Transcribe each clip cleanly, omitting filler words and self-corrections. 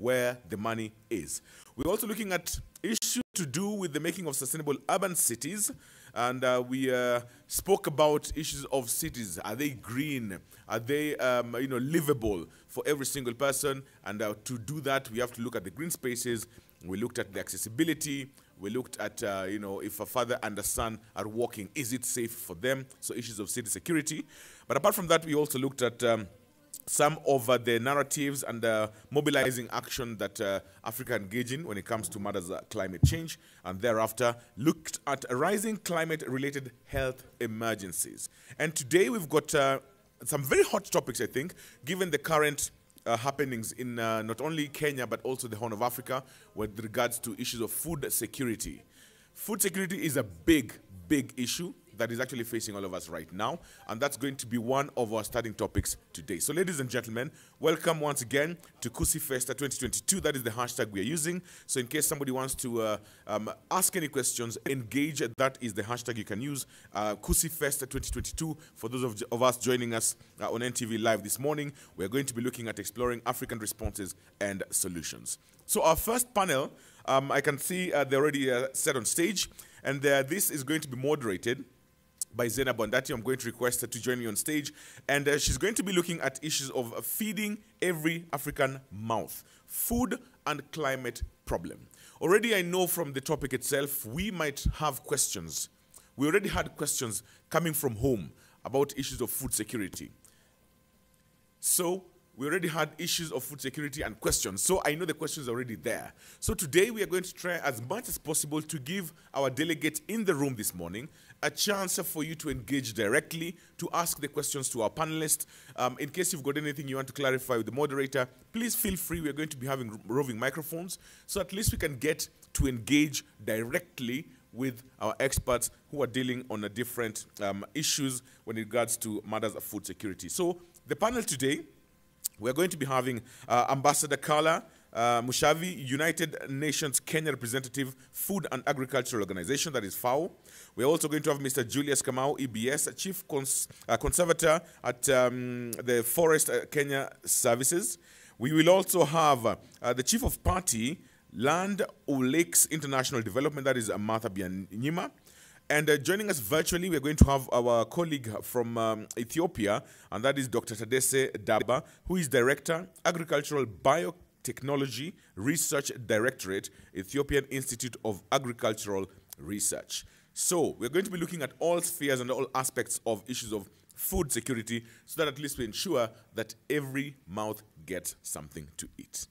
where the money is. We're also looking at issues to do with the making of sustainable urban cities, and we spoke about issues of cities. Are they green? Are they livable for every single person? And to do that, we have to look at the green spaces. We looked at the accessibility. We looked at, if a father and a son are walking, is it safe for them? So issues of city security. But apart from that, we also looked at some of the narratives and mobilizing action that Africa engage in when it comes to matters of climate change, and thereafter looked at rising climate-related health emergencies. And today we've got some very hot topics, I think, given the current happenings in not only Kenya but also the Horn of Africa with regards to issues of food security. Food security is a big, big issue that is actually facing all of us right now, and that's going to be one of our starting topics today. So ladies and gentlemen, welcome once again to Kusi Festa 2022. That is the hashtag we are using. So in case somebody wants to ask any questions, engage, that is the hashtag you can use, Kusi Festa 2022. For those of us joining us on NTV Live this morning, we're going to be looking at exploring African responses and solutions. So our first panel, I can see they're already set on stage, and this is going to be moderated by Zena Bondati. I'm going to request her to join me on stage, and she's going to be looking at issues of feeding every African mouth, food and climate problem. Already I know from the topic itself, we might have questions. We already had questions coming from home about issues of food security. So we already had issues of food security and questions. So I know the questions are already there. So today we are going to try as much as possible to give our delegates in the room this morning a chance for you to engage directly, to ask the questions to our panelists. In case you've got anything you want to clarify with the moderator, please feel free. We're going to be having roving microphones, so at least we can get to engage directly with our experts who are dealing on different issues when it regards to matters of food security. So the panel today, we're going to be having Ambassador Carla Mushavi, United Nations Kenya Representative, Food and Agricultural Organization, that is FAO. We're also going to have Mr. Julius Kamau, EBS, Chief Conservator at the Forest Kenya Services. We will also have the Chief of Party, Land Lakes International Development, that is Martha Byanyima. And joining us virtually, we're going to have our colleague from Ethiopia, and that is Dr. Tadesse Daba, who is Director, Agricultural Biotechnology Research Directorate, Ethiopian Institute of Agricultural Research. So we're going to be looking at all spheres and all aspects of issues of food security, so that at least we ensure that every mouth gets something to eat.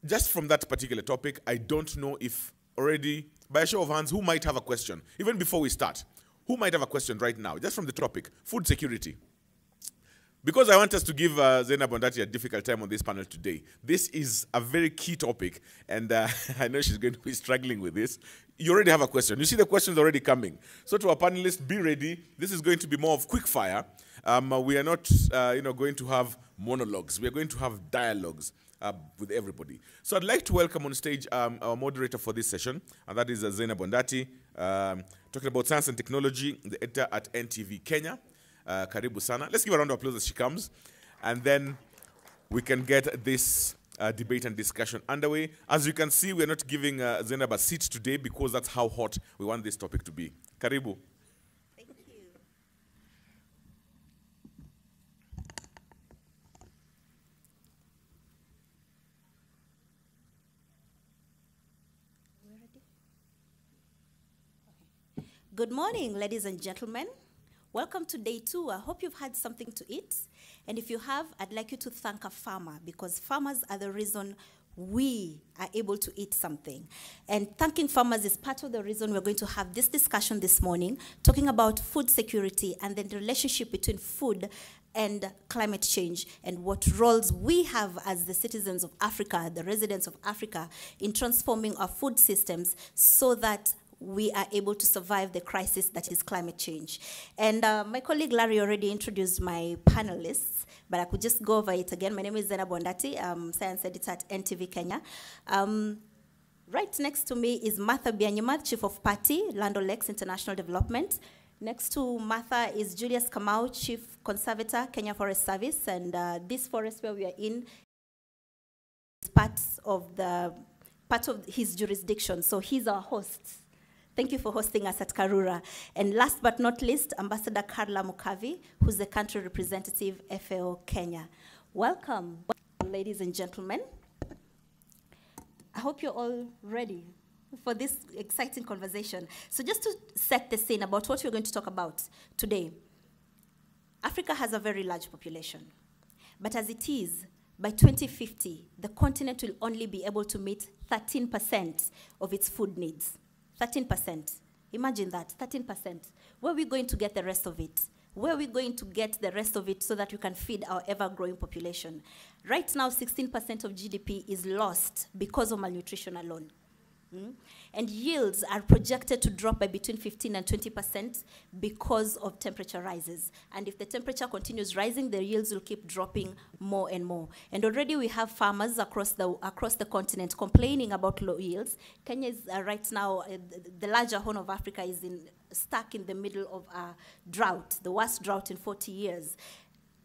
Just from that particular topic, I don't know if already, by a show of hands, who might have a question? Even before we start, who might have a question right now, just from the topic, food security? Because I want us to give Zena Bondati a difficult time on this panel today. This is a very key topic, and I know she's going to be struggling with this. You already have a question. You see the questions already coming. So to our panelists, be ready. This is going to be more of quick fire. We are not going to have monologues. We are going to have dialogues with everybody. So I'd like to welcome on stage our moderator for this session, and that is Zena Bondati, talking about science and technology, the editor at NTV Kenya. Karibu sana. Let's give a round of applause as she comes, and then we can get this debate and discussion underway. As you can see, we're not giving Zainab a seat today because that's how hot we want this topic to be. Karibu. Thank you. Good morning, ladies and gentlemen. Welcome to day 2. I hope you've had something to eat. And if you have, I'd like you to thank a farmer, because farmers are the reason we are able to eat something. And thanking farmers is part of the reason we're going to have this discussion this morning, talking about food security and the relationship between food and climate change, and what roles we have as the citizens of Africa, the residents of Africa, in transforming our food systems so that we are able to survive the crisis that is climate change. And my colleague Larry already introduced my panelists, but I could just go over it again. My name is Zena Bondati, I'm science editor at NTV Kenya. Right next to me is Martha Byanyima, Chief of Party, Land Lakes International Development. Next to Martha is Julius Kamau, Chief Conservator, Kenya Forest Service, and this forest where we are in part of his jurisdiction. So he's our host. Thank you for hosting us at Karura. And last but not least, Ambassador Carla Mukavi, who's the country representative, FAO Kenya. Welcome, ladies and gentlemen. I hope you're all ready for this exciting conversation. So just to set the scene about what we're going to talk about today, Africa has a very large population. But as it is, by 2050, the continent will only be able to meet 13% of its food needs. 13%. Imagine that, 13%. Where are we going to get the rest of it? Where are we going to get the rest of it so that we can feed our ever-growing population? Right now, 16% of GDP is lost because of malnutrition alone. And yields are projected to drop by between 15 and 20% because of temperature rises. And if the temperature continues rising, the yields will keep dropping more and more. And already we have farmers across the continent complaining about low yields. Kenya is right now, the larger horn of Africa is stuck in the middle of a drought, the worst drought in 40 years.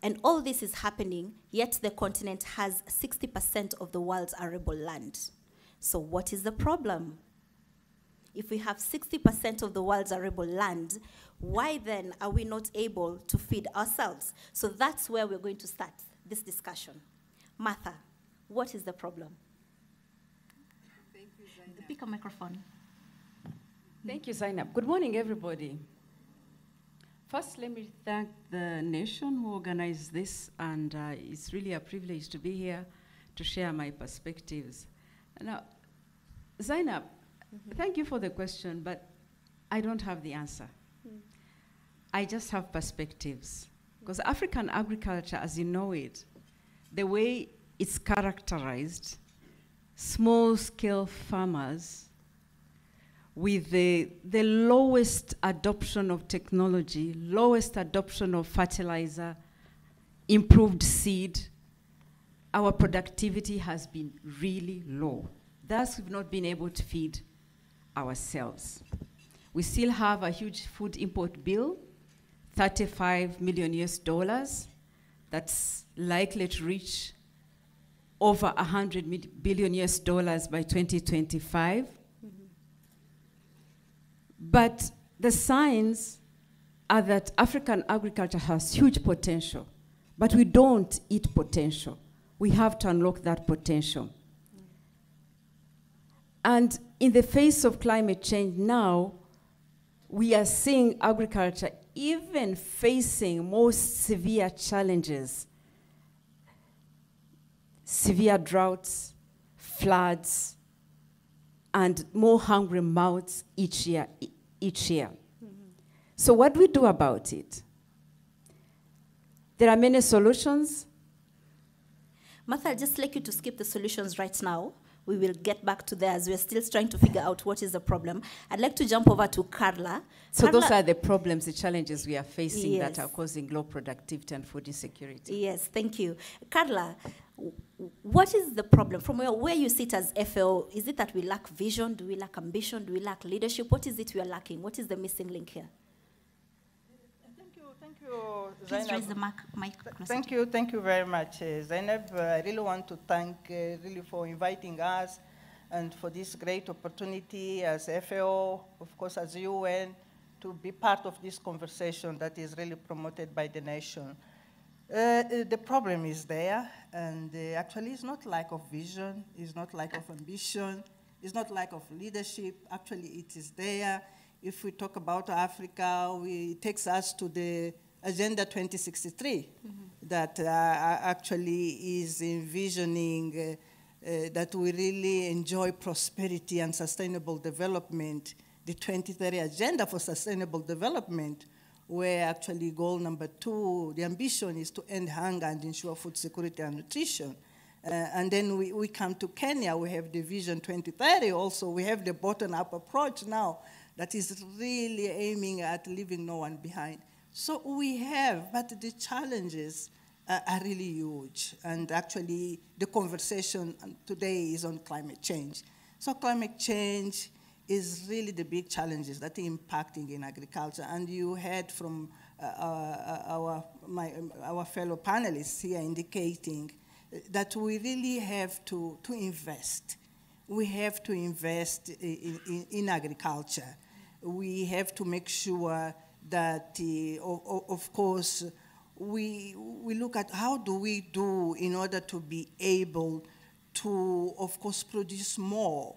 And all this is happening, yet the continent has 60% of the world's arable land. So what is the problem? If we have 60% of the world's arable land, why then are we not able to feed ourselves? So that's where we're going to start this discussion. Martha, what is the problem? Thank you, Zainab. Pick a microphone. Thank you, Zainab. Good morning, everybody. First, let me thank the nation who organized this, and it's really a privilege to be here to share my perspectives. Now, Zainab, thank you for the question, but I don't have the answer. I just have perspectives. Because African agriculture, as you know it, the way it's characterized, small-scale farmers with the lowest adoption of technology, lowest adoption of fertilizer, improved seed, our productivity has been really low. Thus, we've not been able to feed ourselves. We still have a huge food import bill, $35 million US, that's likely to reach over $100 billion US by 2025. But the signs are that African agriculture has huge potential, but we don't eat potential. We have to unlock that potential. And in the face of climate change now, we are seeing agriculture even facing most severe challenges, severe droughts, floods, and more hungry mouths each year. So what do we do about it? There are many solutions. Martha, I'd just like you to skip the solutions right now. We will get back to theirs. We're still trying to figure out what is the problem. I'd like to jump over to Carla. So Carla, those are the problems, the challenges we are facing yes, that are causing low productivity and food insecurity. Yes, thank you. Carla, what is the problem? From where you sit as FAO, is it that we lack vision? Do we lack ambition? Do we lack leadership? What is it we are lacking? What is the missing link here? Thank you, Please Zainab. raise the mic. Thank you very much, Zainab. I really want to thank really for inviting us and for this great opportunity as FAO, of course, as UN, to be part of this conversation that is really promoted by the nation. The problem is there, and actually it's not lack of vision, it's not lack of ambition, it's not lack of leadership. Actually, it is there. If we talk about Africa, it takes us to the Agenda 2063 that actually is envisioning that we really enjoy prosperity and sustainable development, the 2030 Agenda for Sustainable Development, where actually goal number 2, the ambition is to end hunger and ensure food security and nutrition. And then we come to Kenya, we have the Vision 2030 also, we have the bottom-up approach now that is really aiming at leaving no one behind. So we have, but the challenges are really huge. And actually, the conversation today is on climate change. So climate change is really the big challenges that are impacting in agriculture. And you heard from our fellow panelists here indicating that we really have to invest. We have to invest in agriculture. We have to make sure that, of course, we look at how do we do in order to be able to, of course, produce more,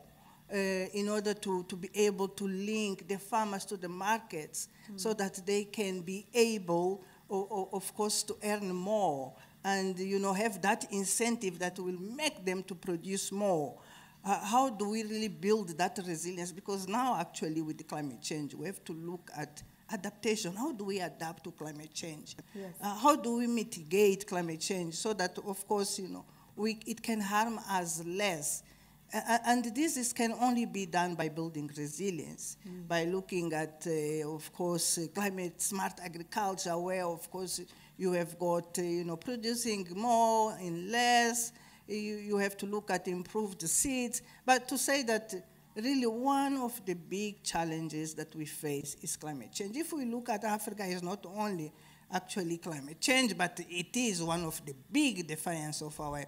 in order to be able to link the farmers to the markets so that they can be able, of course, to earn more and, have that incentive that will make them to produce more. How do we really build that resilience? Because now, actually, with the climate change, we have to look at adaptation. How do we adapt to climate change? Yes. How do we mitigate climate change so that, of course, it can harm us less? And this can only be done by building resilience, by looking at, of course, climate-smart agriculture, where, of course, you have got, producing more in less. You have to look at improved seeds. But to say that really one of the big challenges that we face is climate change. If we look at Africa, it's not only actually climate change, but it is one of the big defiance of our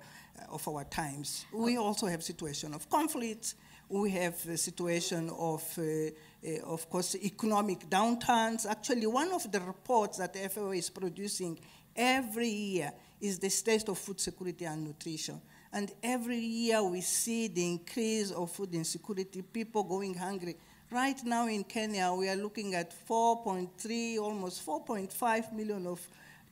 times. We also have situation of conflict. We have a situation of course, economic downturns. Actually, one of the reports that the FAO is producing every year is the state of food security and nutrition. And every year we see the increase of food insecurity, people going hungry. Right now in Kenya, we are looking at 4.3, almost 4.5 million of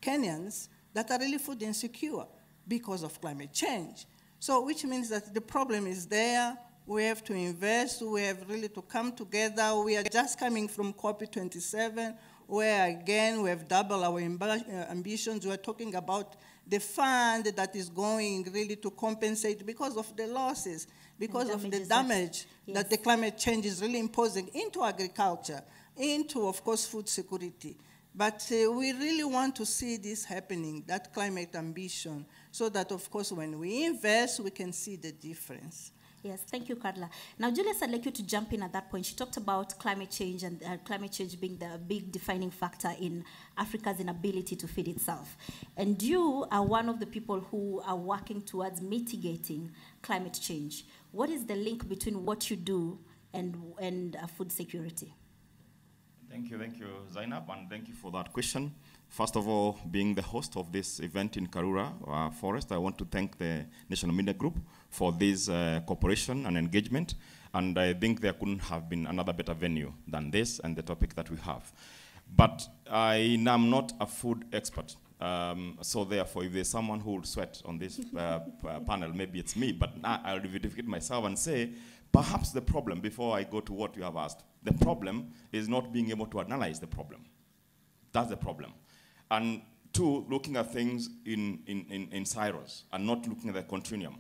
Kenyans that are really food insecure because of climate change. So which means that the problem is there. We have to invest. We have really to come together. We are just coming from COP27, where again we have doubled our ambitions. We are talking about the fund that is going really to compensate because of the losses, because of the damage that the climate change is really imposing into agriculture, into, of course, food security. But we really want to see this happening, that climate ambition, so that, of course, when we invest, we can see the difference. Yes, thank you, Carla. Now, Julius, I'd like you to jump in at that point. She talked about climate change and climate change being the big defining factor in Africa's inability to feed itself. And you are one of the people who are working towards mitigating climate change. What is the link between what you do and food security? Thank you, Zainab, and thank you for that question. First of all, being the host of this event in Karura Forest, I want to thank the National Media Group for this cooperation and engagement. And I think there couldn't have been another better venue than this and the topic that we have. But I am not a food expert. So therefore, if there's someone who will sweat on this panel, maybe it's me. But I'll reivindicate myself and say, perhaps the problem, before I go to what you have asked, the problem is not being able to analyze the problem. That's the problem. And two, looking at things in silos and not looking at the continuum.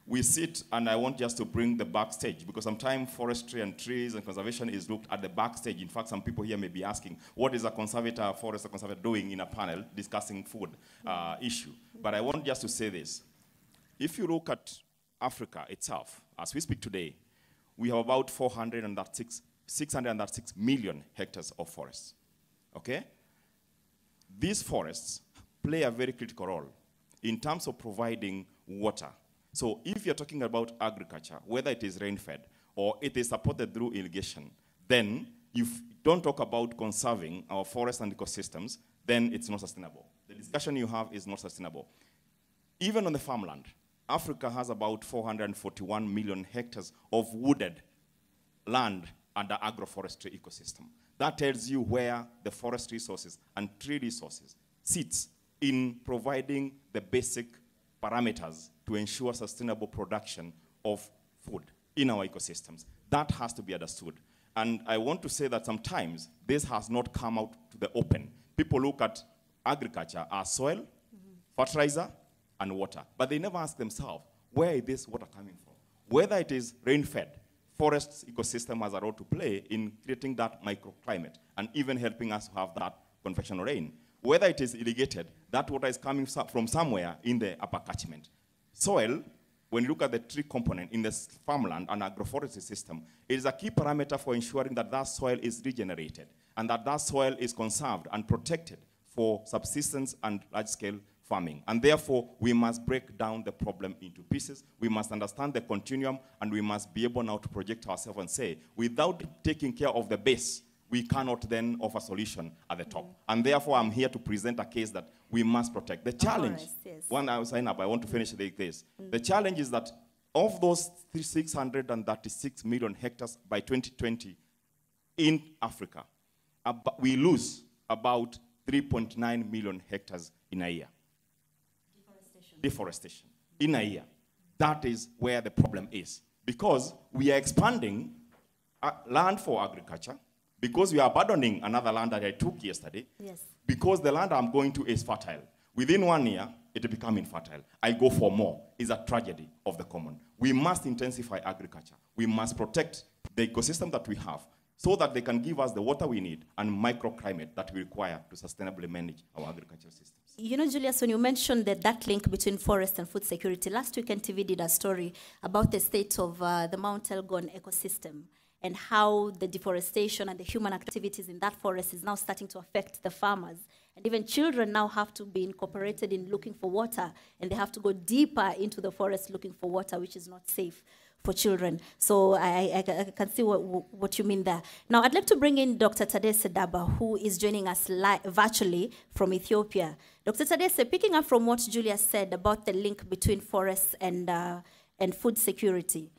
We sit, and I want just to bring the backstage, because sometimes forestry and trees and conservation is looked at the backstage. In fact, some people here may be asking, what is a conservator, forest conservator doing in a panel discussing food issue? But I want just to say this. If you look at Africa itself, as we speak today, we have about 636 million hectares of forests, okay? These forests play a very critical role in terms of providing water. So if you're talking about agriculture, whether it is rain-fed or it is supported through irrigation, then if you don't talk about conserving our forests and ecosystems, then it's not sustainable. The discussion you have is not sustainable. Even on the farmland, Africa has about 441 million hectares of wooded land under agroforestry ecosystem. That tells you where the forest resources and tree resources sits in providing the basic parameters to ensure sustainable production of food in our ecosystems. That has to be understood. And I want to say that sometimes this has not come out to the open. People look at agriculture as soil, fertilizer, and water. But they never ask themselves, where is this water coming from? Whether it is rain-fed, forest ecosystem has a role to play in creating that microclimate and even helping us to have that convectional rain. Whether it is irrigated, that water is coming from somewhere in the upper catchment. Soil, when you look at the tree component in the farmland and agroforestry system, it is a key parameter for ensuring that that soil is regenerated and that that soil is conserved and protected for subsistence and large-scale farming. And therefore, we must break down the problem into pieces. We must understand the continuum, and we must be able now to project ourselves and say, without taking care of the base, we cannot then offer solution at the top. And therefore, I'm here to present a case that we must protect. The challenge, when I sign up, I want to finish like this. The challenge is that of those 636 million hectares by 2020 in Africa, we lose about 3.9 million hectares in a year. Deforestation in a year. That is where the problem is. Because we are expanding land for agriculture, because we are abandoning another land that I took yesterday, because the land I'm going to is fertile. Within 1 year, it becomes infertile. I go for more. It's a tragedy of the common. We must intensify agriculture. We must protect the ecosystem that we have so that they can give us the water we need and microclimate that we require to sustainably manage our agricultural systems. You know, Julius, when you mentioned that link between forest and food security, last week NTV did a story about the state of the Mount Elgon ecosystem and how the deforestation and the human activities in that forest is now starting to affect the farmers. And even children now have to be incorporated in looking for water, and they have to go deeper into the forest looking for water, which is not safe for children. So I can see what you mean there. Now, I'd like to bring in Dr. Tadesse Daba, who is joining us virtually from Ethiopia. Dr. Tadesse, picking up from what Julia said about the link between forests and food security,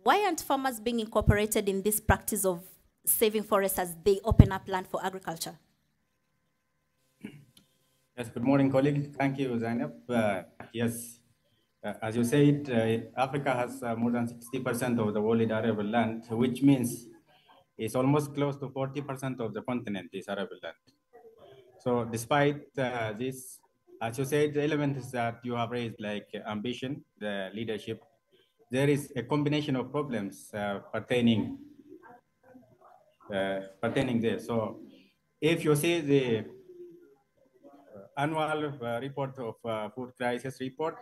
why aren't farmers being incorporated in this practice of saving forests as they open up land for agriculture? Yes, good morning, colleagues. Thank you, Zainab. Yes, as you said, Africa has more than 60% of the world arable land, which means it's almost close to 40% of the continent is arable land. So despite this, as you said, the elements that you have raised, like ambition, the leadership, there is a combination of problems pertaining there. So if you see the annual report of food crisis report,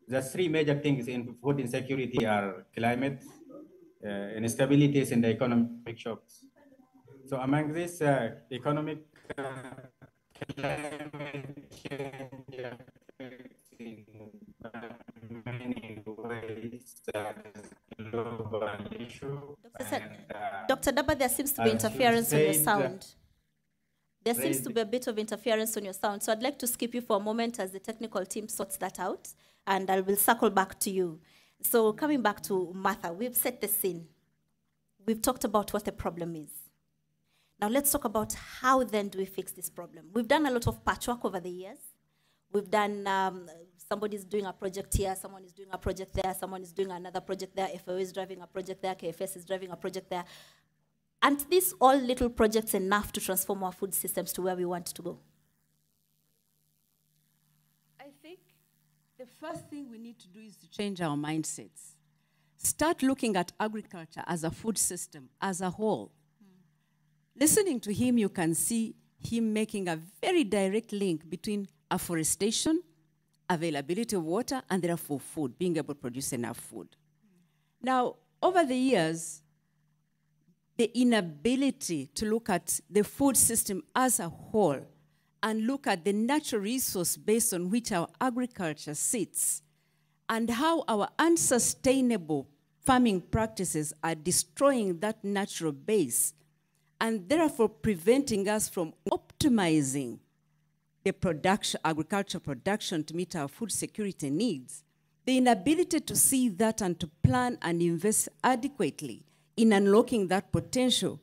the three major things in food insecurity are climate, instabilities in the economic shocks. So among this economic climate change in many ways global issue. Dr. Daba, there seems to be interference on your sound. There seems to be a bit of interference on your sound. So I'd like to skip you for a moment as the technical team sorts that out, and I will circle back to you. So coming back to Martha, we've set the scene. We've talked about what the problem is. Now let's talk about how then do we fix this problem. We've done a lot of patchwork over the years. We've done, somebody's doing a project here, someone is doing a project there, someone is doing another project there, FAO is driving a project there, KFS is driving a project there. Aren't these all little projects enough to transform our food systems to where we want to go? I think the first thing we need to do is to change our mindsets. Start looking at agriculture as a food system, as a whole. Listening to him, you can see him making a very direct link between afforestation, availability of water, and therefore food, being able to produce enough food. Now, over the years, the inability to look at the food system as a whole and look at the natural resource base on which our agriculture sits and how our unsustainable farming practices are destroying that natural base and therefore preventing us from optimizing the production, agricultural production to meet our food security needs. The inability to see that and to plan and invest adequately in unlocking that potential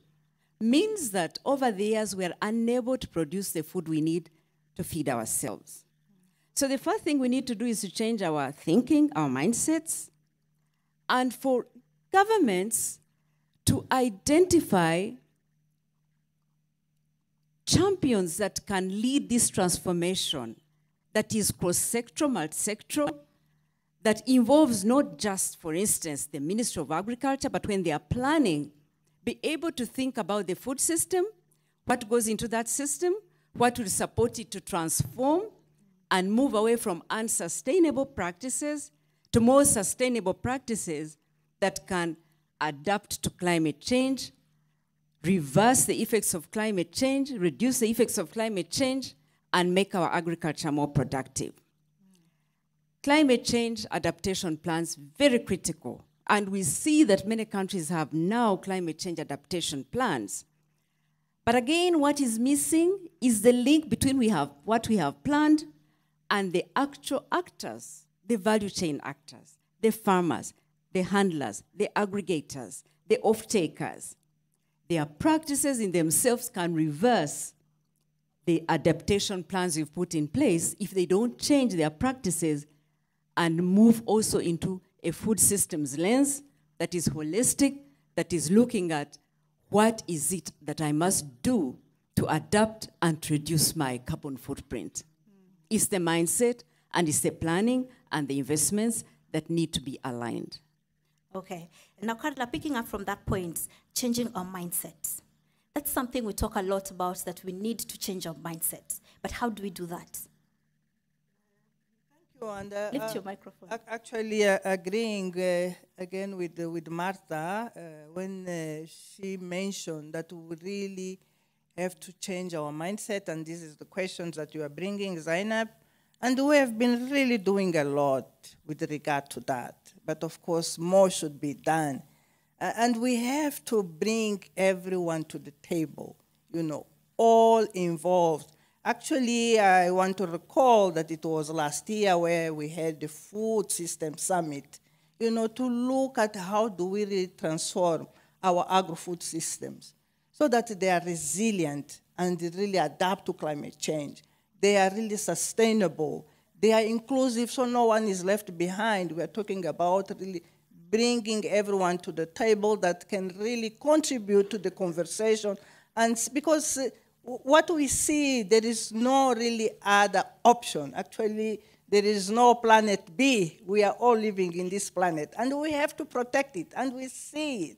means that over the years we are unable to produce the food we need to feed ourselves. So the first thing we need to do is to change our thinking, our mindsets, and for governments to identify champions that can lead this transformation that is cross-sectoral, multi-sectoral, that involves not just, for instance, the Ministry of Agriculture, but when they are planning, be able to think about the food system, what goes into that system, what will support it to transform and move away from unsustainable practices to more sustainable practices that can adapt to climate change, reverse the effects of climate change, reduce the effects of climate change, and make our agriculture more productive. Climate change adaptation plans, very critical. And we see that many countries have now climate change adaptation plans. But again, what is missing is the link between what we have planned and the actual actors, the value chain actors, the farmers, the handlers, the aggregators, the off-takers. Their practices in themselves can reverse the adaptation plans we've put in place if they don't change their practices and move also into a food systems lens that is holistic, that is looking at what is it that I must do to adapt and reduce my carbon footprint. It's the mindset and it's the planning and the investments that need to be aligned. Okay. Now, Carla, picking up from that point, changing our mindset. That's something we talk a lot about, that we need to change our mindset. But how do we do that? And, Lift your microphone. Actually, agreeing again with Martha when she mentioned that we really have to change our mindset, and this is the questions that you are bringing, Zainab. And we have been really doing a lot with regard to that. But of course, more should be done. And we have to bring everyone to the table, you know, all involved. Actually, I want to recall that it was last year where we had the Food System Summit, you know, to look at how do we really transform our agri-food systems so that they are resilient and really adapt to climate change. They are really sustainable. They are inclusive, so no one is left behind. We are talking about really bringing everyone to the table that can really contribute to the conversation. And because what we see, there is no really other option. Actually, there is no planet B. We are all living in this planet, and we have to protect it, and we see it.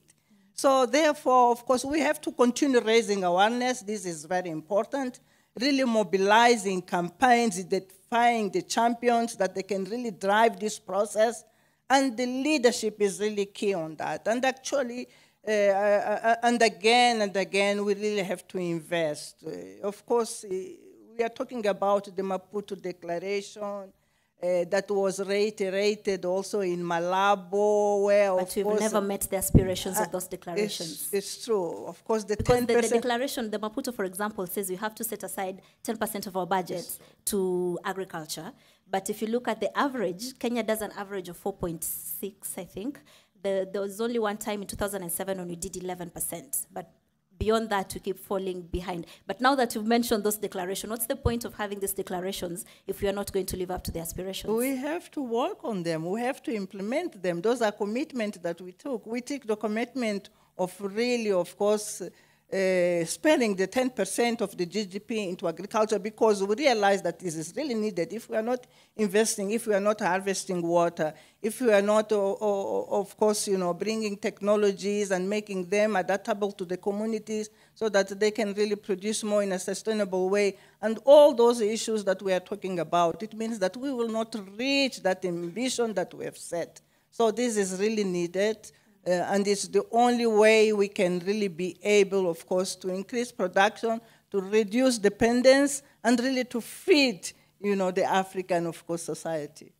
So therefore, of course, we have to continue raising awareness. This is very important. Really mobilizing campaigns, identifying the champions that they can really drive this process, and the leadership is really key on that. And actually, and again, we really have to invest. Of course, we are talking about the Maputo Declaration that was reiterated also in Malabo, where but we've never met the aspirations of those declarations. It's true. Of course, because the declaration, the Maputo, for example, says we have to set aside 10% of our budget to agriculture. But if you look at the average, Kenya does an average of 4.6, I think. There was only one time in 2007 when we did 11%. But beyond that, we keep falling behind. But now that you've mentioned those declarations, what's the point of having these declarations if we are not going to live up to the aspirations? We have to work on them. We have to implement them. Those are commitments that we took. We took the commitment of really, of course, spending the 10% of the GDP into agriculture because we realize that this is really needed. If we are not investing, if we are not harvesting water, if we are not, of course, you know, bringing technologies and making them adaptable to the communities so that they can really produce more in a sustainable way, and all those issues that we are talking about, it means that we will not reach that ambition that we have set. So this is really needed. And it's the only way we can really be able, of course, to increase production, to reduce dependence, and really to feed, you know, the African, of course, society.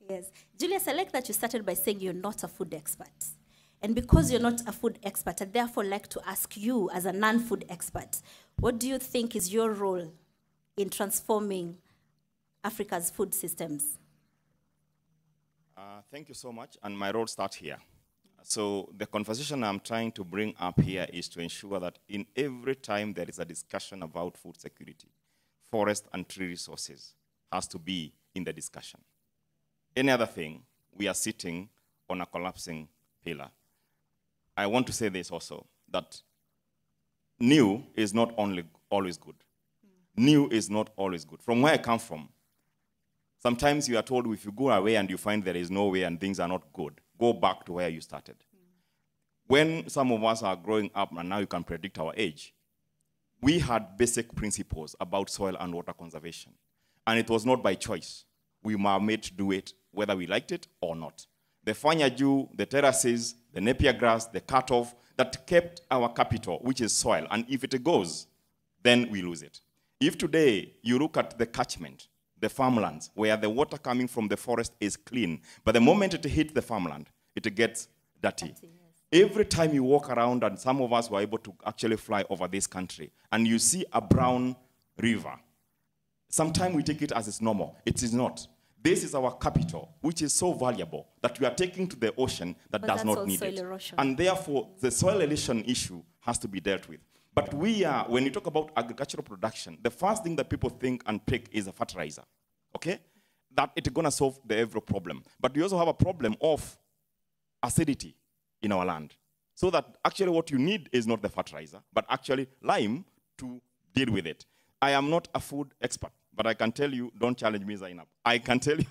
Yes. Julius, I like that you started by saying you're not a food expert. And because you're not a food expert, I'd therefore like to ask you, as a non-food expert, what do you think is your role in transforming Africa's food systems? Thank you so much, and my role starts here. So the conversation I'm trying to bring up here is to ensure that in every time there is a discussion about food security, forest and tree resources has to be in the discussion. Any other thing, we are sitting on a collapsing pillar. I want to say this also, that new is not always good. New is not always good. From where I come from, sometimes you are told if you go away and you find there is no way and things are not good, go back to where you started. When some of us are growing up, and now you can predict our age, we had basic principles about soil and water conservation. And it was not by choice. We were made to do it, whether we liked it or not. The fanyaju, the terraces, the napier grass, the cutoff, that kept our capital, which is soil. And if it goes, then we lose it. If today you look at the catchment, the farmlands, where the water coming from the forest is clean, but the moment it hits the farmland, it gets dirty. Every time you walk around, and some of us were able to actually fly over this country, and you see a brown river, sometimes we take it as it's normal. It is not. This is our capital, which is so valuable that we are taking to the ocean that does not need it. Erosion. And therefore, the soil erosion issue has to be dealt with. But when you talk about agricultural production, the first thing that people think and pick is a fertilizer, okay? That it's gonna solve the every problem. But we also have a problem of acidity in our land. So that actually what you need is not the fertilizer, but actually lime to deal with it. I am not a food expert, but I can tell you, don't challenge me, Zainab. I can tell you,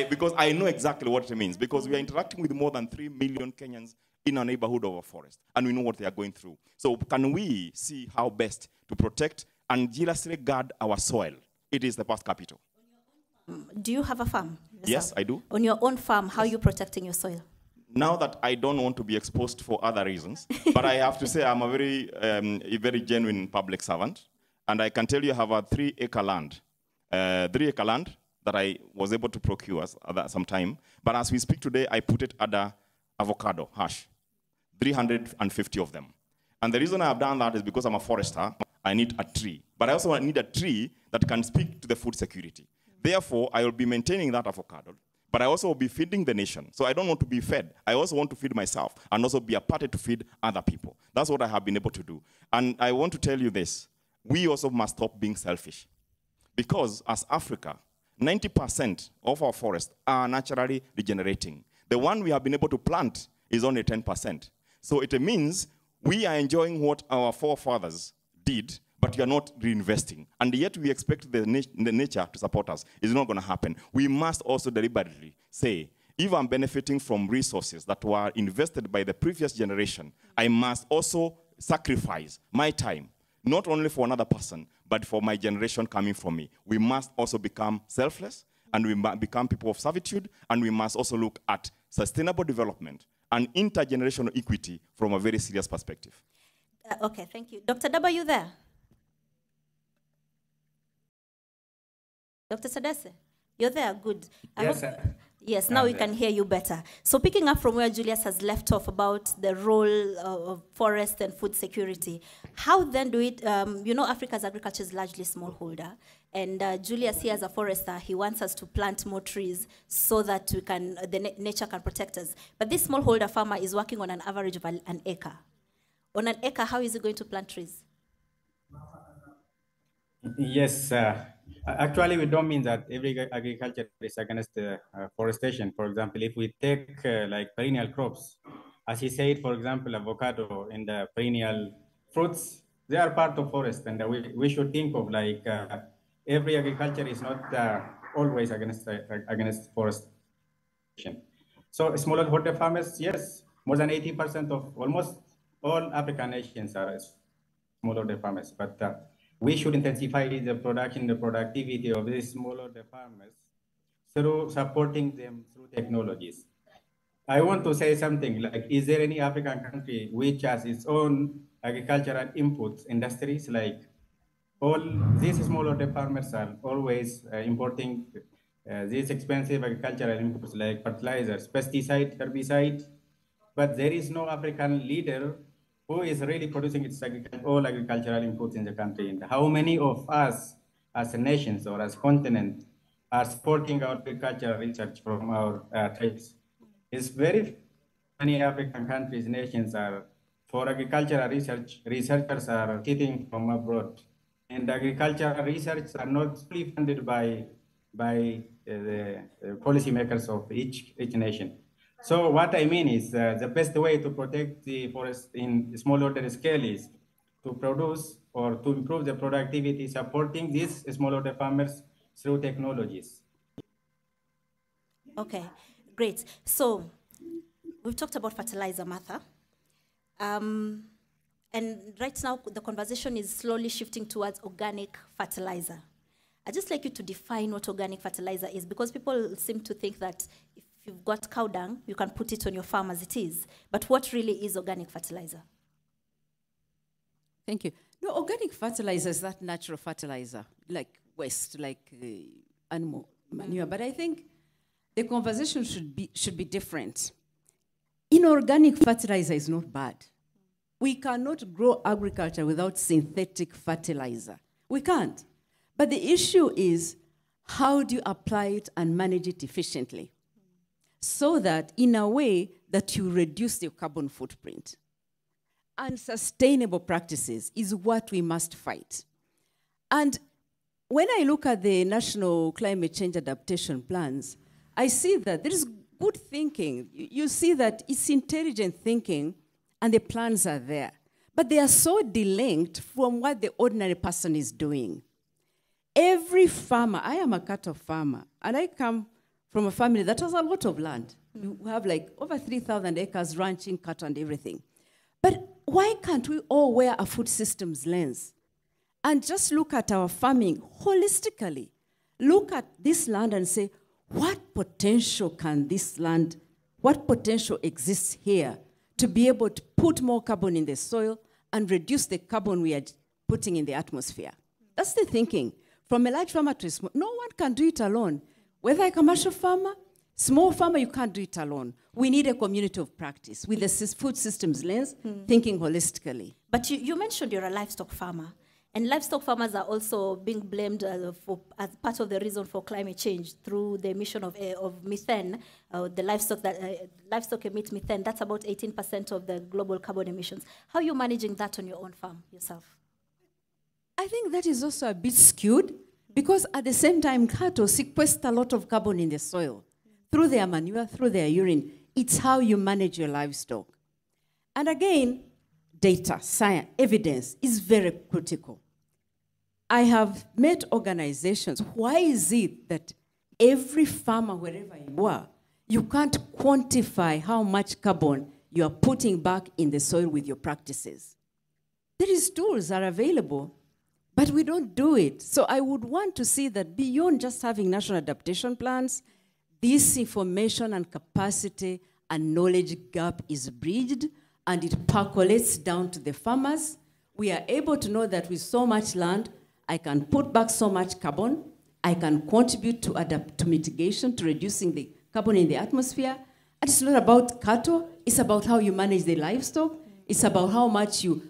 because I know exactly what it means, because we are interacting with more than 3 million Kenyans in a neighborhood of a forest, and we know what they are going through. So can we see how best to protect and jealously guard our soil? It is the past capital. Do you have a farm? Yes, I do. On your own farm, how are you protecting your soil? Now that I don't want to be exposed for other reasons, but I have to say I'm a very genuine public servant, and I can tell you I have a 3-acre land, 3-acre land that I was able to procure at some time. But as we speak today, I put it under avocado hash, 350 of them. And the reason I have done that is because I'm a forester. I need a tree, but I also need a tree that can speak to the food security. Therefore, I will be maintaining that avocado. But I also will be feeding the nation. So I don't want to be fed. I also want to feed myself and also be a party to feed other people. That's what I have been able to do. And I want to tell you this. We also must stop being selfish. Because as Africa, 90% of our forests are naturally regenerating. The one we have been able to plant is only 10%. So it means we are enjoying what our forefathers did, but we are not reinvesting. And yet we expect the nature to support us. It's not going to happen. We must also deliberately say, if I'm benefiting from resources that were invested by the previous generation, I must also sacrifice my time, not only for another person, but for my generation coming from me. We must also become selfless, and we must become people of servitude, and we must also look at sustainable development and intergenerational equity from a very serious perspective. Okay, thank you. Dr. Daba, are you there? Dr. Sadase, you're there, good. Yes, now we can hear you better. So picking up from where Julius has left off about the role of forest and food security, how then do it, Africa's agriculture is largely smallholder, and Julius here as a forester, he wants us to plant more trees so that nature can protect us. But this smallholder farmer is working on an average of an acre. On an acre, how is he going to plant trees? Yes, actually we don't mean that every agriculture is against forestation. For example, if we take like perennial crops, as he said, for example, avocado and the perennial fruits, they are part of forest, and we should think of like every agriculture is not always against forestation. So smallholder farmers, yes, more than 80% of almost all African nations are smallholder farmers, but we should intensify the production, the productivity of these smallholder farmers through supporting them through technologies. I want to say something like, is there any African country which has its own agricultural inputs industries? Like all these smallholder farmers are always importing these expensive agricultural inputs like fertilizers, pesticide, herbicide, but there is no African leader who is really producing all agricultural inputs in the country. And how many of us as nations or as continent are supporting our agricultural research from our tribes? It's very many African countries, nations are, for agricultural research, researchers are sitting from abroad. And agricultural research are not fully funded by the policymakers of each nation. So what I mean is the best way to protect the forest in smallholder scale is to produce or to improve the productivity, supporting these smallholder farmers through technologies. Okay, great. So we've talked about fertilizer, Martha. And right now the conversation is slowly shifting towards organic fertilizer. I'd just like you to define what organic fertilizer is, because people seem to think that if you've got cow dung, you can put it on your farm as it is. But what really is organic fertilizer? Thank you. No, organic fertilizer is that natural fertilizer, like waste, like animal manure. But I think the conversation should be different. Inorganic fertilizer is not bad. We cannot grow agriculture without synthetic fertilizer. We can't. But the issue is, how do you apply it and manage it efficiently? So that, in a way, that you reduce your carbon footprint. And sustainable practices is what we must fight. And when I look at the national climate change adaptation plans, I see that there is good thinking. You see that it's intelligent thinking, and the plans are there. But they are so delinked from what the ordinary person is doing. Every farmer, I am a cattle farmer, and I come from a family that has a lot of land. You have like over 3,000 acres, ranching, cattle, and everything. But why can't we all wear a food systems lens and just look at our farming holistically? Look at this land and say, what potential can this land, what potential exists here to be able to put more carbon in the soil and reduce the carbon we are putting in the atmosphere? That's the thinking. From a large farmer to a small, no one can do it alone. Whether a commercial farmer, small farmer, you can't do it alone. We need a community of practice with the food systems lens, thinking holistically. But you mentioned you're a livestock farmer. And livestock farmers are also being blamed as part of the reason for climate change through the emission of methane. The livestock emit methane. That's about 18% of the global carbon emissions. How are you managing that on your own farm yourself? I think that is also a bit skewed, because at the same time, cattle sequester a lot of carbon in the soil through their manure, through their urine. It's how you manage your livestock. And again, data, science, evidence is very critical. I have met organizations. Why is it that every farmer, wherever you are, you can't quantify how much carbon you are putting back in the soil with your practices? There is tools that are available, but we don't do it. So I would want to see that beyond just having national adaptation plans, this information and capacity and knowledge gap is bridged, and it percolates down to the farmers. We are able to know that with so much land, I can put back so much carbon, I can contribute to mitigation, to reducing the carbon in the atmosphere. And it's not about cattle, it's about how you manage the livestock, it's about how much you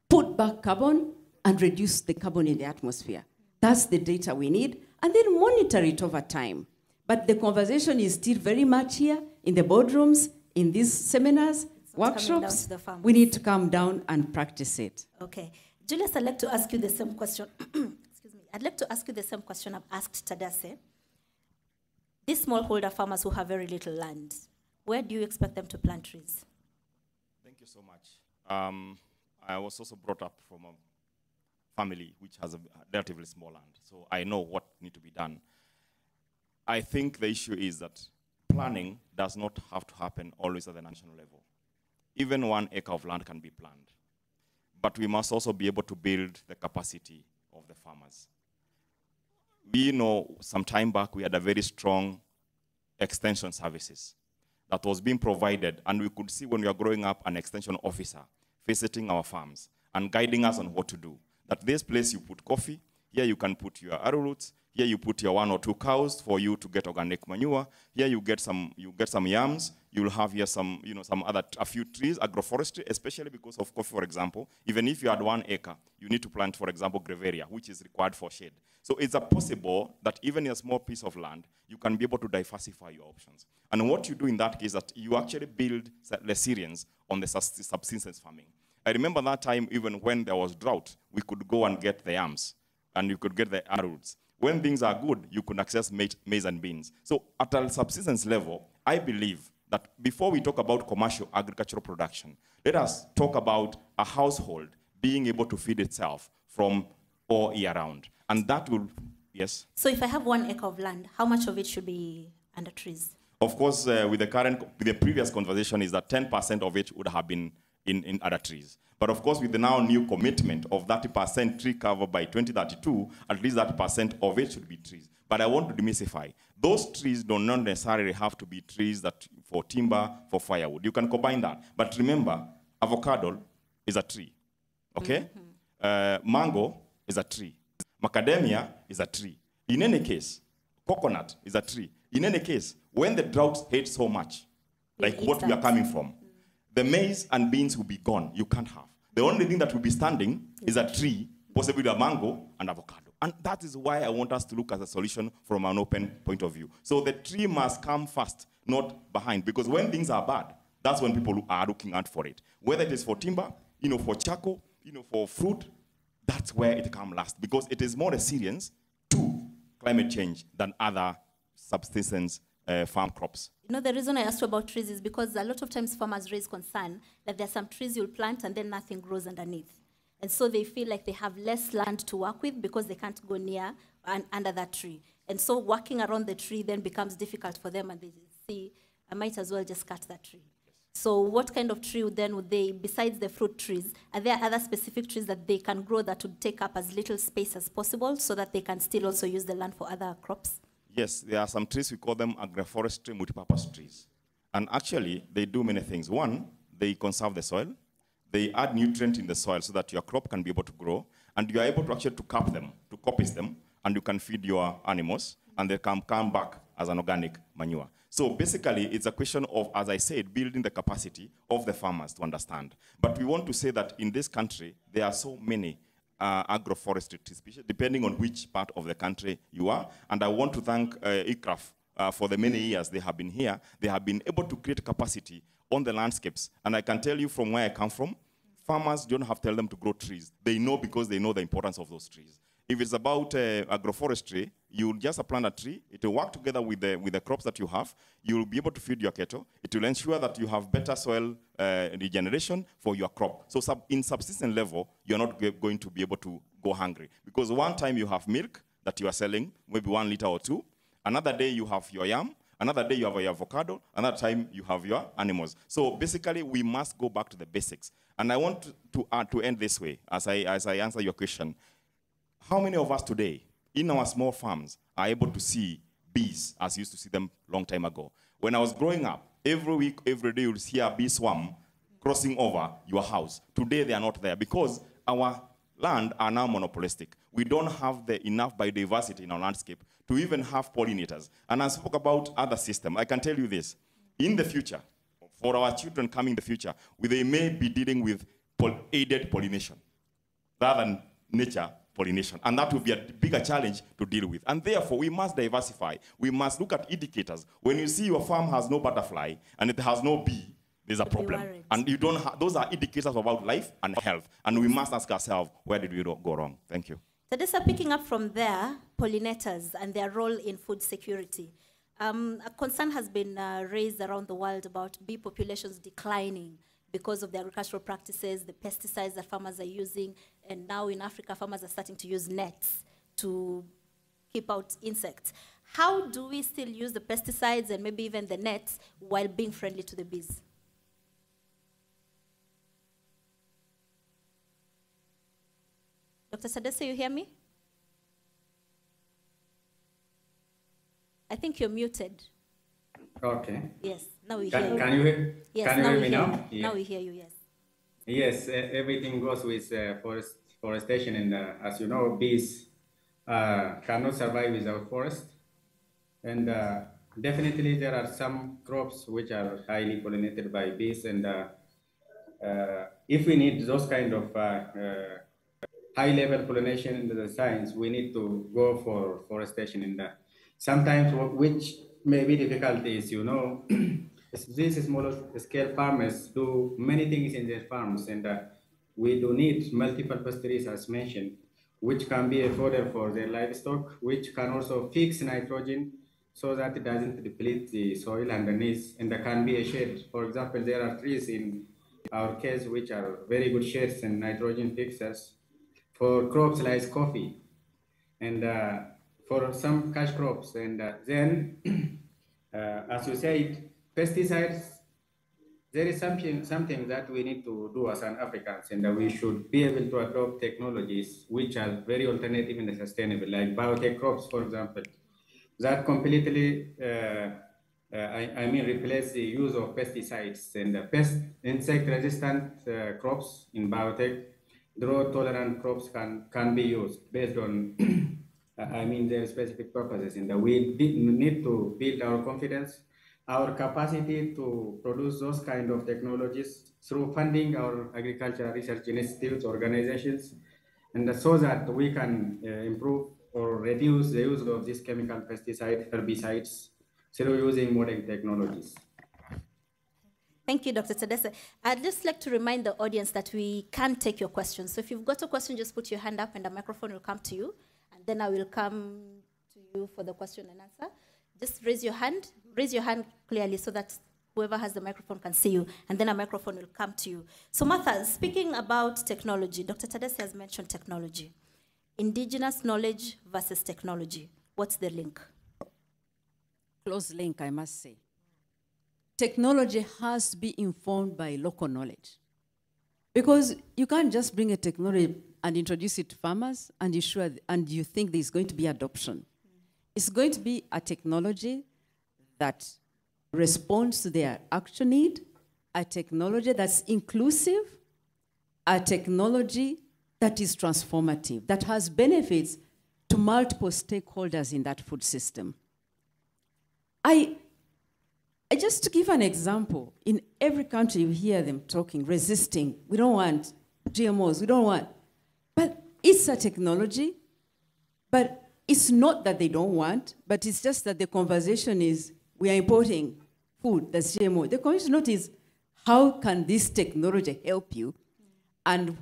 put back carbon and reduce the carbon in the atmosphere. That's the data we need, and then monitor it over time. But the conversation is still very much here in the boardrooms, in these seminars, workshops. We need to come down and practice it. Okay. Julius, I'd like to ask you the same question. Excuse me. I'd like to ask you the same question I've asked Tadase. These smallholder farmers who have very little land, where do you expect them to plant trees? Thank you so much. I was also brought up from a family which has a relatively small land, so I know what needs to be done. I think the issue is that planning does not have to happen always at the national level. Even 1 acre of land can be planned. But we must also be able to build the capacity of the farmers. We know some time back we had a very strong extension services that was being provided, and we could see when we were growing up an extension officer visiting our farms and guiding us on what to do. That this place you put coffee, here you can put your arrowroots, here you put your 1 or 2 cows for you to get organic manure, here you get some yams, you'll have here some, a few trees, agroforestry, especially because of coffee, for example. Even if you had 1 acre, you need to plant, for example, graveria, which is required for shade. So it's possible that even in a small piece of land, you can be able to diversify your options. And what you do in that case is that you actually build resilience on the subsistence farming. I remember that time, even when there was drought, we could go and get the yams, and you could get the arrowroots. When things are good, you can access maize and beans. So at a subsistence level, I believe that before we talk about commercial agricultural production, let us talk about a household being able to feed itself from all year round. And that will, yes? So if I have 1 acre of land, how much of it should be under trees? Of course, with the previous conversation is that 10% of it would have been in other trees. But of course, with the now new commitment of 30% tree cover by 2032, at least 30% of it should be trees. But I want to demystify. Those trees do not necessarily have to be trees that for timber, for firewood. You can combine that. But remember, avocado is a tree, okay? Mango is a tree. Macadamia is a tree. In any case, coconut is a tree. In any case, when the drought hits so much, like what we are coming from, the maize and beans will be gone. You can't have. The only thing that will be standing is a tree, possibly a mango and avocado. And that is why I want us to look at a solution from an open point of view. So the tree must come first, not behind. Because when things are bad, that's when people are looking out for it. Whether it is for timber, for charcoal, for fruit, that's where it comes last. Because it is more resilience to climate change than other subsistence farm crops. The reason I asked you about trees is because a lot of times farmers raise concern that there are some trees you'll plant and then nothing grows underneath. And so they feel like they have less land to work with because they can't go near and under that tree. And so working around the tree then becomes difficult for them, and they see, I might as well just cut that tree. So what kind of tree would they, besides the fruit trees, are there other specific trees that they can grow that would take up as little space as possible so that they can still also use the land for other crops? Yes, there are some trees, we call them agroforestry multipurpose trees. And actually, they do many things. One, they conserve the soil. They add nutrient in the soil so that your crop can be able to grow. And you are able to actually to cap them, to coppice them, and you can feed your animals, and they can come back as an organic manure. So basically, it's a question of, as I said, building the capacity of the farmers to understand. But we want to say that in this country, there are so many agroforestry species, depending on which part of the country you are. And I want to thank ICRAF for the many years they have been here. They have been able to create capacity on the landscapes. And I can tell you from where I come from, farmers don't have to tell them to grow trees. They know because they know the importance of those trees. If it's about agroforestry, you'll just plant a tree. It will work together with the crops that you have. You'll be able to feed your cattle. It will ensure that you have better soil regeneration for your crop. So in subsistence level, you're not going to be able to go hungry. Because one time you have milk that you are selling, maybe 1 liter or 2. Another day you have your yam. Another day you have your avocado. Another time you have your animals. So basically, we must go back to the basics. And I want to end this way as I answer your question. How many of us today, in our small farms, are able to see bees as you used to see them a long time ago? When I was growing up, every week, every day, you'll see a bee swarm crossing over your house. Today, they are not there because our land are now monopolistic. We don't have enough biodiversity in our landscape to even have pollinators. And I spoke about other systems. I can tell you this. In the future, for our children coming in the future, they may be dealing with aided pollination rather than nature pollination. And that will be a bigger challenge to deal with. And therefore, we must diversify. We must look at indicators. When you see your farm has no butterfly and it has no bee, there's a problem. And you don't those are indicators about life and health. And we must ask ourselves, where did we go wrong? Thank you. So this is picking up from there, pollinators and their role in food security. A concern has been raised around the world about bee populations declining because of the agricultural practices, the pesticides that farmers are using, and now in Africa, farmers are starting to use nets to keep out insects. How do we still use the pesticides and maybe even the nets while being friendly to the bees? Dr. Sadese, you hear me? I think you're muted. Okay. Yes, now we hear you. Can you hear, Yes, can you hear me now? Yeah. Now we hear you, yes. Yes, everything goes with forestation, and as you know, bees cannot survive without forest. And definitely there are some crops which are highly pollinated by bees, and if we need those kind of high-level pollination in the science, we need to go for forestation in that. Sometimes which may be difficult is, these small-scale farmers do many things in their farms, and we do need multi-purpose trees, as mentioned, which can be a fodder for their livestock, which can also fix nitrogen so that it doesn't deplete the soil underneath, and there can be a shade. For example, there are trees in our case which are very good shades and nitrogen fixers for crops like coffee, and for some cash crops. And then, as you said, pesticides, there is something that we need to do as an Africans, and we should be able to adopt technologies which are very alternative and sustainable, like biotech crops, for example, that completely, replace the use of pesticides and insect-resistant crops in biotech. drought-tolerant crops can be used based on, their specific purposes. We need to build our confidence, our capacity to produce those kind of technologies through funding our agricultural research institutes, organizations, and so that we can improve or reduce the use of these chemical pesticides, herbicides, through using modern technologies. Thank you, Dr. Tadesse. I'd just like to remind the audience that we can take your questions. So if you've got a question, just put your hand up and the microphone will come to you. And then I will come to you for the question and answer. Just raise your hand clearly so that whoever has the microphone can see you, and then a microphone will come to you. So Martha, speaking about technology, Dr. Tadesse has mentioned technology. Indigenous knowledge versus technology. What's the link? Close link, I must say. Technology has to be informed by local knowledge. Because you can't just bring a technology and introduce it to farmers and you think there's going to be adoption. It's going to be a technology that responds to their actual need, a technology that's inclusive, a technology that is transformative, that has benefits to multiple stakeholders in that food system. Just to give an example, in every country you hear them talking, resisting, we don't want GMOs, we don't want. But it's a technology, but it's not that they don't want, but it's just that the conversation is, we are importing food that's GMO. The conversation is, how can this technology help you? And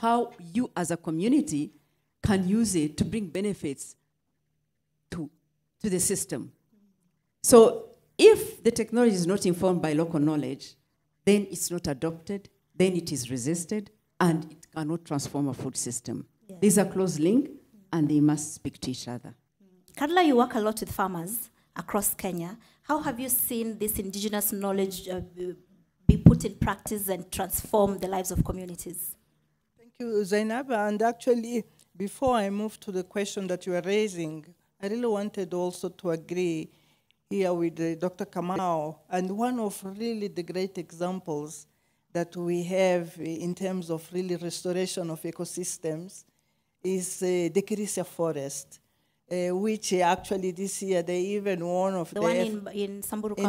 how you as a community can use it to bring benefits to the system. So if the technology is not informed by local knowledge, then it's not adopted, then it is resisted, and it cannot transform a food system. Yes. There's a close link, and they must speak to each other. Carla, you work a lot with farmers across Kenya. How have you seen this indigenous knowledge be put in practice and transform the lives of communities? Thank you, Zainab. And actually, before I move to the question that you are raising, I really wanted also to agree here with Dr. Kamau, and one of really the great examples that we have in terms of really restoration of ecosystems is the Kirisia forest, which actually this year they even won of the one in Samburu County.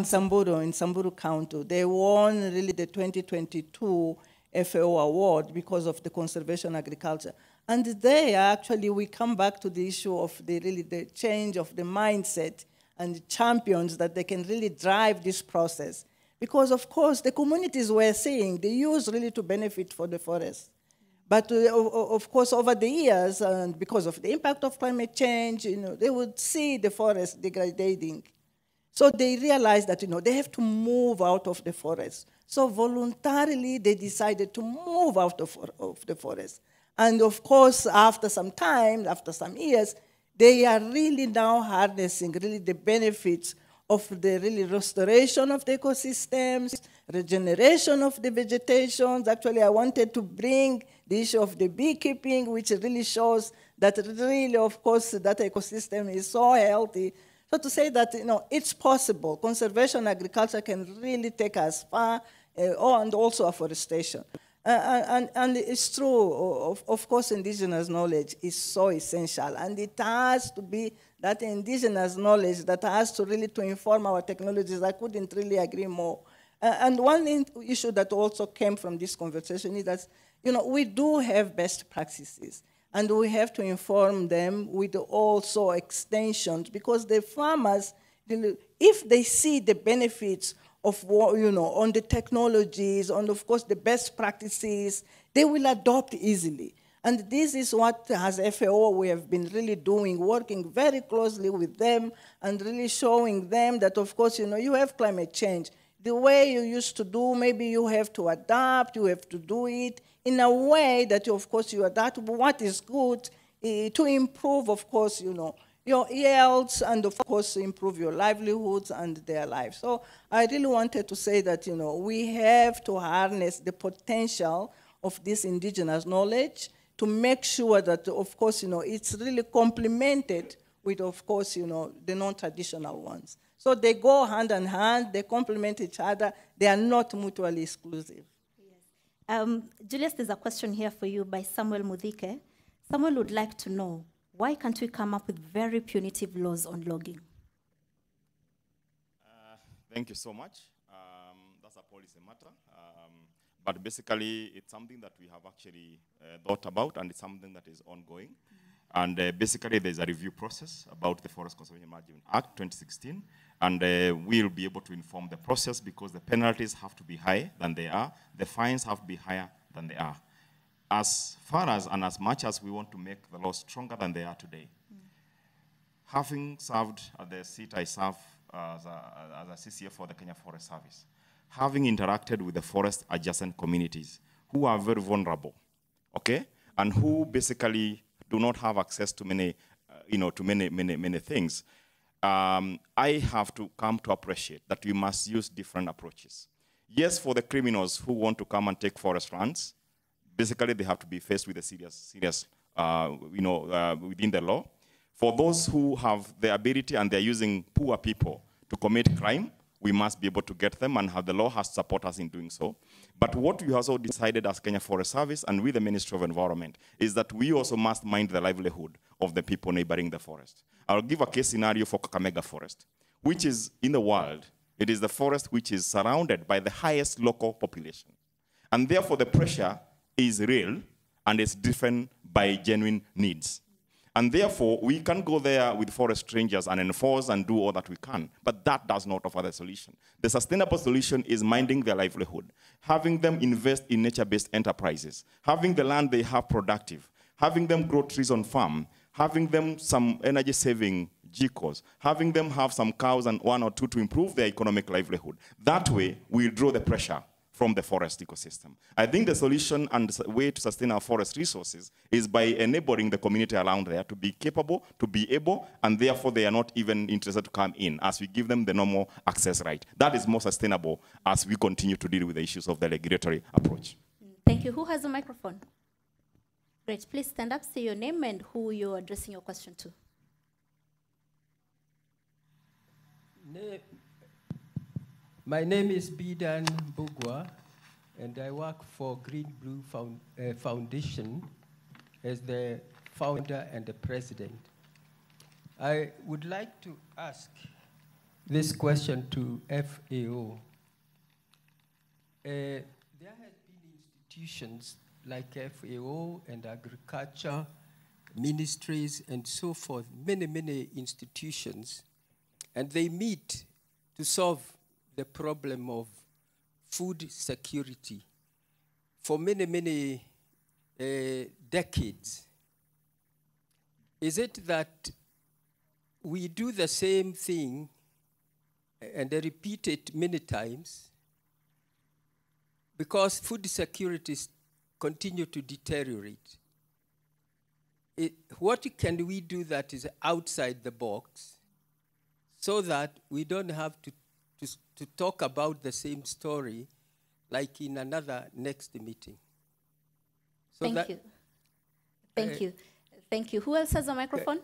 In Samburu County. They won really the 2022 FAO award because of the conservation agriculture. And there actually we come back to the issue of the change of the mindset and champions that they can really drive this process. Because of course the communities were saying they use really to benefit for the forest. But of course over the years, and because of the impact of climate change, they would see the forest degrading. So they realized that they have to move out of the forest. So voluntarily they decided to move out of the forest. And of course after some time, after some years, they are really now harnessing really the benefits of the really restoration of the ecosystems, regeneration of the vegetations. Actually, I wanted to bring the issue of the beekeeping, which really shows that really, of course, that ecosystem is so healthy. So to say that, it's possible. Conservation agriculture can really take us far, and also afforestation. And it's true, of course, indigenous knowledge is so essential, and it has to be that indigenous knowledge that has to really to inform our technologies. I couldn't really agree more. And one issue that also came from this conversation is that, we do have best practices, and we have to inform them with also extensions, because the farmers, if they see the benefits of, on the technologies, on, of course, the best practices, they will adopt easily. And this is what, as FAO, we have been really doing, working very closely with them and really showing them that, of course, you have climate change. The way you used to do, maybe you have to adapt, you have to do it in a way that, of course, you adapt what is good to improve, of course, your yields, and of course improve your livelihoods and their lives. So I really wanted to say that we have to harness the potential of this indigenous knowledge to make sure that, of course, it's really complemented with, of course, the non-traditional ones. So they go hand in hand, they complement each other, they are not mutually exclusive. Julius, there's a question here for you by Samuel Mudike. Someone would like to know, why can't we come up with very punitive laws on logging? Thank you so much. That's a policy matter. But basically, it's something that we have actually thought about, and it's something that is ongoing. And basically, there's a review process about the Forest Conservation Management Act 2016, and we'll be able to inform the process because the penalties have to be higher than they are, the fines have to be higher than they are. As far as and as much as we want to make the laws stronger than they are today, having served at the seat I serve as a CCF for the Kenya Forest Service, having interacted with the forest adjacent communities who are very vulnerable, okay, and who basically do not have access to many, to many things, I have to come to appreciate that we must use different approaches. Yes, for the criminals who want to come and take forest lands, basically they have to be faced with a serious, within the law. For those who have the ability and they're using poor people to commit crime, we must be able to get them, and have the law has to support us in doing so. But what we also decided as Kenya Forest Service and with the Ministry of Environment is that we also must mind the livelihood of the people neighboring the forest. I'll give a case scenario for Kakamega Forest, which is in the world, it is the forest which is surrounded by the highest local population. And therefore the pressure is real and it's driven by genuine needs. And therefore, we can go there with forest rangers and enforce and do all that we can, but that does not offer the solution. The sustainable solution is minding their livelihood, having them invest in nature-based enterprises, having the land they have productive, having them grow trees on farm, having them some energy-saving GCOs, having them have some cows and one or two to improve their economic livelihood. That way, we'll draw the pressure from the forest ecosystem. I think the solution and the way to sustain our forest resources is by enabling the community around there to be capable, to be able, and therefore they are not even interested to come in as we give them the normal access right. That is more sustainable as we continue to deal with the issues of the regulatory approach. Thank you. Who has a microphone? Great. Please stand up, say your name and who you're addressing your question to. My name is Bidan Bugwa, and I work for Green Blue Foundation as the founder and the president. I would like to ask this question to FAO. There have been institutions like FAO and agriculture, ministries, and so forth, many institutions, and they meet to solve the problem of food security for many decades. Is it that we do the same thing and I repeat it many times because food securities continue to deteriorate? What can we do that is outside the box so that we don't have to talk about the same story like in another next meeting? So Thank you. Thank you. Thank you. Who else has a microphone?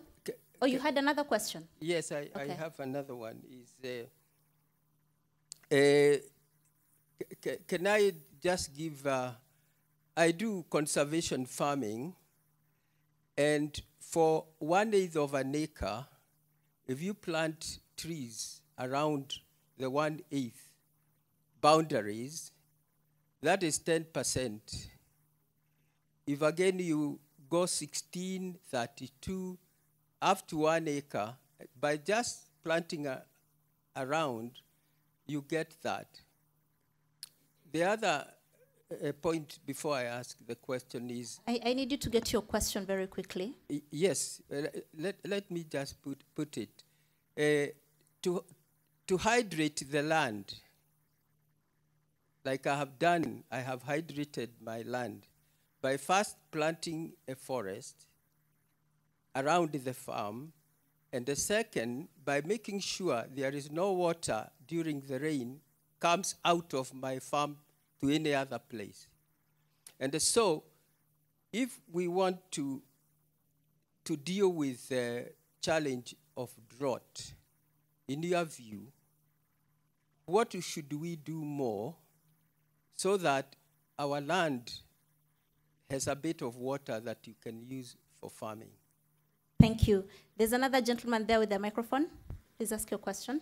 Oh, you had another question? Yes, I Okay. have another one. Can I just give, I do conservation farming, and for 1/8 of an acre, if you plant trees around the 1/8 boundaries, that is 10%. If again you go 16, 32, up to 1 acre, by just planting around, you get that. The other point before I ask the question is... I need you to get your question very quickly. Yes, let me just put it. To hydrate the land, like I have done, I have hydrated my land by first planting a forest around the farm, and the second, by making sure there is no water during the rain comes out of my farm to any other place. And so, if we want to deal with the challenge of drought, in your view, what should we do more so that our land has a bit of water that you can use for farming. Thank you. There's another gentleman there with a microphone. Please ask your question.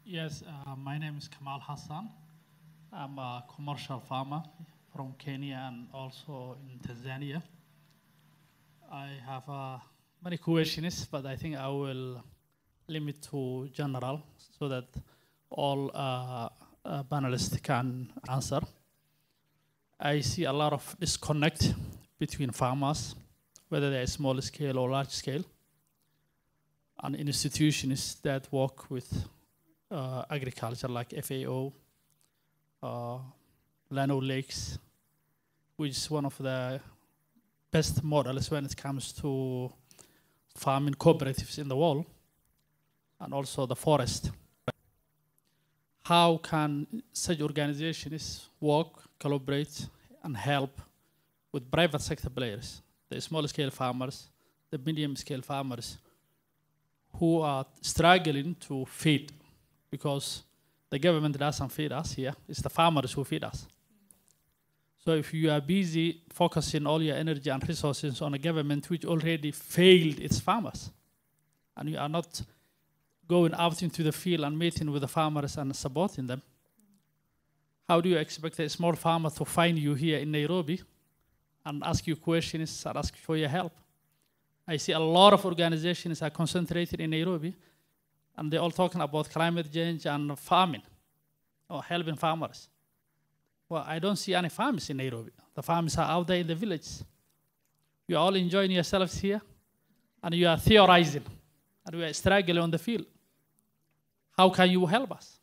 Yes, my name is Kamal Hassan. I'm a commercial farmer from Kenya and also in Tanzania. I have many questions, but I think I will limit to general so that all panelists can answer. I see a lot of disconnect between farmers, whether they're small scale or large scale, and institutions that work with agriculture like FAO, Llano Lakes, which is one of the best models when it comes to farming cooperatives in the world, and also the forest. How can such organizations work, collaborate, and help with private sector players, the small scale farmers, the medium scale farmers, who are struggling to feed, because the government doesn't feed us here, it's the farmers who feed us. So if you are busy focusing all your energy and resources on a government which already failed its farmers, and you are not going out into the field and meeting with the farmers and supporting them, how do you expect a small farmer to find you here in Nairobi and ask you questions and ask for your help? I see a lot of organizations are concentrated in Nairobi, and they're all talking about climate change and farming, or helping farmers. Well, I don't see any farmers in Nairobi. The farmers are out there in the village. You are all enjoying yourselves here, and you are theorizing, and we are struggling on the field. How can you help us?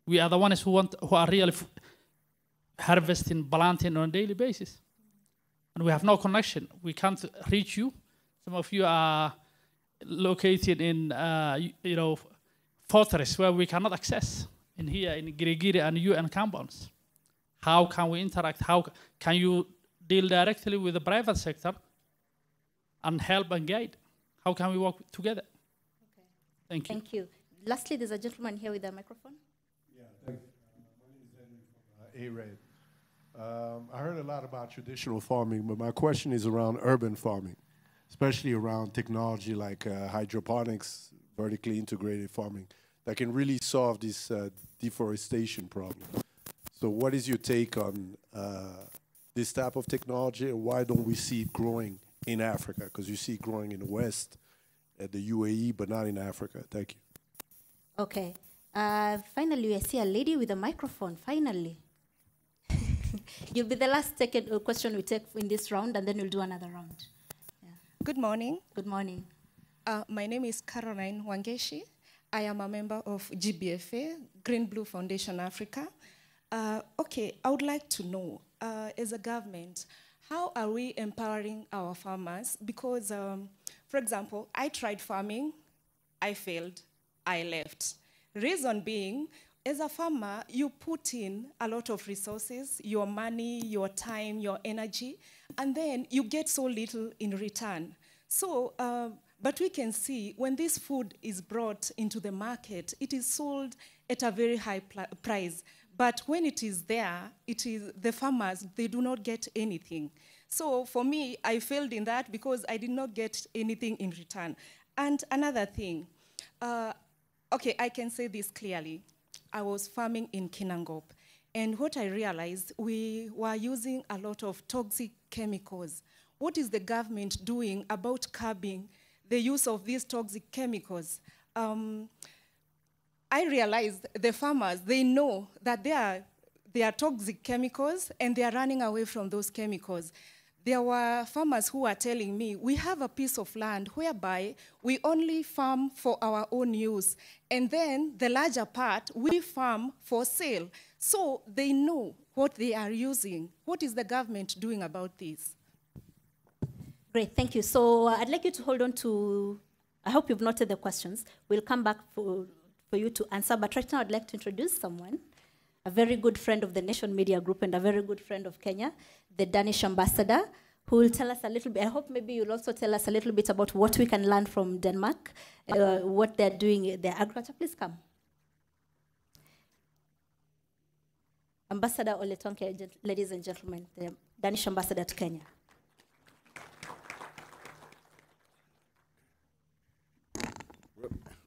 We are the ones who are really harvesting, planting on a daily basis. And we have no connection. We can't reach you. Some of you are located in, fortress where we cannot access. In here, in Girigiri and UN compounds. How can we interact? How can you deal directly with the private sector and help and guide? How can we work together? Okay. Thank you. Thank you. Lastly, there's a gentleman here with a microphone. Yeah, thank you. My name is Henry from A-Red. I heard a lot about traditional farming, but my question is around urban farming, especially around technology like hydroponics, vertically integrated farming, that can really solve this deforestation problem. So what is your take on this type of technology, and why don't we see it growing in Africa? Because you see it growing in the West, at the UAE, but not in Africa. Thank you. Okay. Finally, I see a lady with a microphone, finally. You'll be the last question we take in this round, and then we'll do another round. Yeah. Good morning. Good morning. My name is Caroline Wangeshi. I am a member of GBFA, Green Blue Foundation Africa. Okay, I would like to know, as a government, how are we empowering our farmers? Because, for example, I tried farming, I failed, I left. Reason being, as a farmer, you put in a lot of resources, your money, your time, your energy, and then you get so little in return. So, but we can see when this food is brought into the market, it is sold at a very high price. But when it is there, it is the farmers, they do not get anything. So for me, I failed in that because I did not get anything in return. And another thing, okay, I can say this clearly. I was farming in Kinangop, and what I realized, we were using a lot of toxic chemicals. What is the government doing about curbing the use of these toxic chemicals? I realized the farmers, they know that they are toxic chemicals, and they are running away from those chemicals. There were farmers who were telling me, we have a piece of land whereby we only farm for our own use, and then the larger part, we farm for sale. So they know what they are using. What is the government doing about this? Great, thank you. So I'd like you to hold on to, I hope you've noted the questions. We'll come back for you to answer, but right now I'd like to introduce someone, a very good friend of the Nation Media Group and a very good friend of Kenya, the Danish ambassador, who will tell us a little bit. I hope maybe you'll also tell us a little bit about what we can learn from Denmark, what they're doing, their agriculture. Please come. Ambassador Ole Tonke, ladies and gentlemen, the Danish ambassador to Kenya.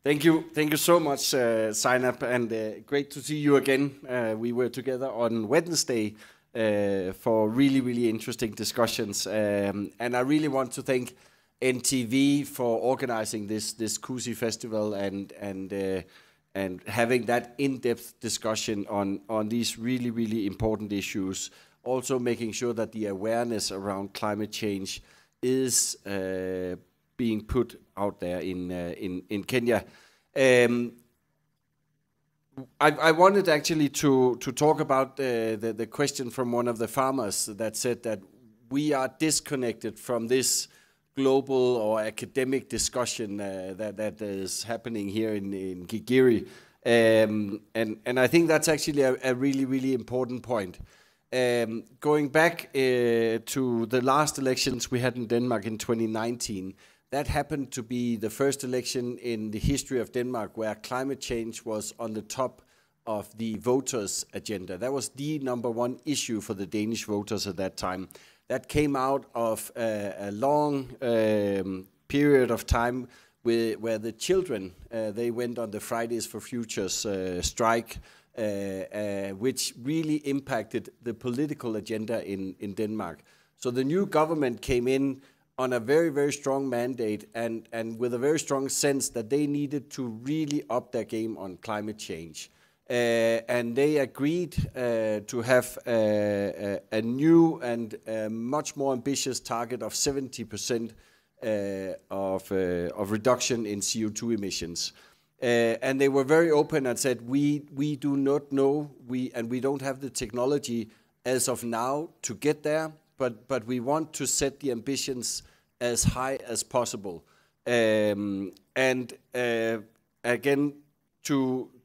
Thank you so much, Zainab, and great to see you again. We were together on Wednesday for really interesting discussions, and I really want to thank NTV for organizing this Kusi festival and having that in-depth discussion on these really important issues. Also making sure that the awareness around climate change is being put out there in Kenya. I wanted actually to talk about the question from one of the farmers that said that we are disconnected from this global or academic discussion that is happening here in Gigiri. And I think that's actually a really important point. Going back to the last elections we had in Denmark in 2019, that happened to be the first election in the history of Denmark where climate change was on the top of the voters' agenda. That was the number one issue for the Danish voters at that time. That came out of a long period of time where the children, they went on the Fridays for Futures strike, which really impacted the political agenda in Denmark. So the new government came in on a very strong mandate and with a very strong sense that they needed to really up their game on climate change. And they agreed to have a new and much more ambitious target of 70% of reduction in CO2 emissions. And they were very open and said, we do not know, and we don't have the technology as of now to get there, but we want to set the ambitions as high as possible. Again,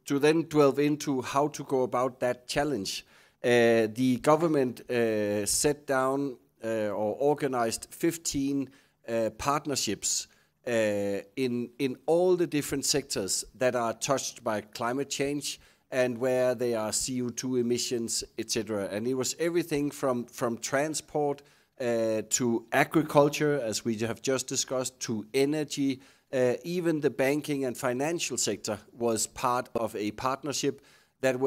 to then delve into how to go about that challenge, the government set down or organized 15 partnerships in all the different sectors that are touched by climate change and where there are CO2 emissions, etc. And it was everything from transport to agriculture, as we have just discussed, to energy. Even the banking and financial sector was part of a partnership that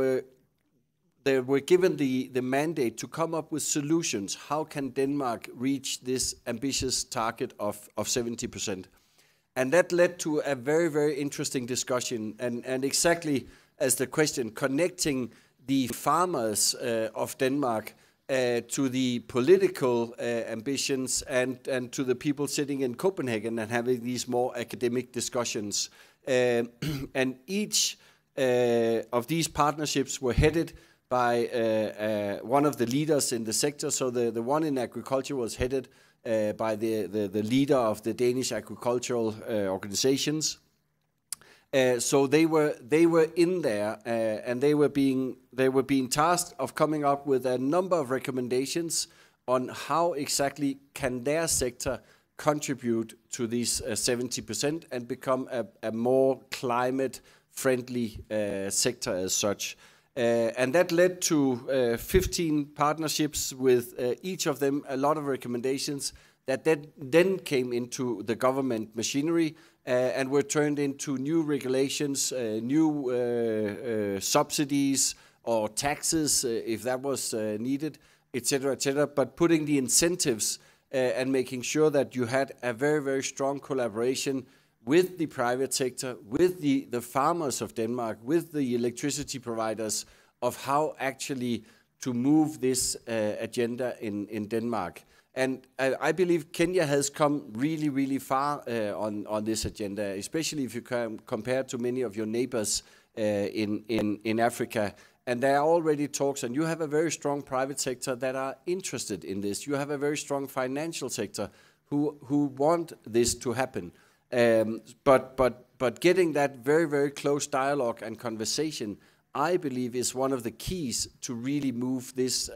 they were given the mandate to come up with solutions. How can Denmark reach this ambitious target of 70%? And that led to a very interesting discussion, and exactly as the question, connecting the farmers of Denmark to the political ambitions and to the people sitting in Copenhagen and having these more academic discussions. And each of these partnerships were headed by one of the leaders in the sector. So the one in agriculture was headed by the leader of the Danish agricultural organizations. So they were in there, and they were being tasked of coming up with a number of recommendations on how exactly can their sector contribute to these 70% and become a more climate-friendly sector as such. And that led to 15 partnerships with each of them a lot of recommendations that then came into the government machinery and were turned into new regulations, new subsidies or taxes if that was needed, etc., etc. But putting the incentives and making sure that you had a very strong collaboration with the private sector, with the farmers of Denmark, with the electricity providers, of how actually to move this agenda in Denmark. And I believe Kenya has come really far on this agenda, especially if you compare to many of your neighbors in Africa. And there are already talks, and you have a very strong private sector that are interested in this. You have a very strong financial sector who want this to happen. But getting that very close dialogue and conversation, I believe, is one of the keys to really move this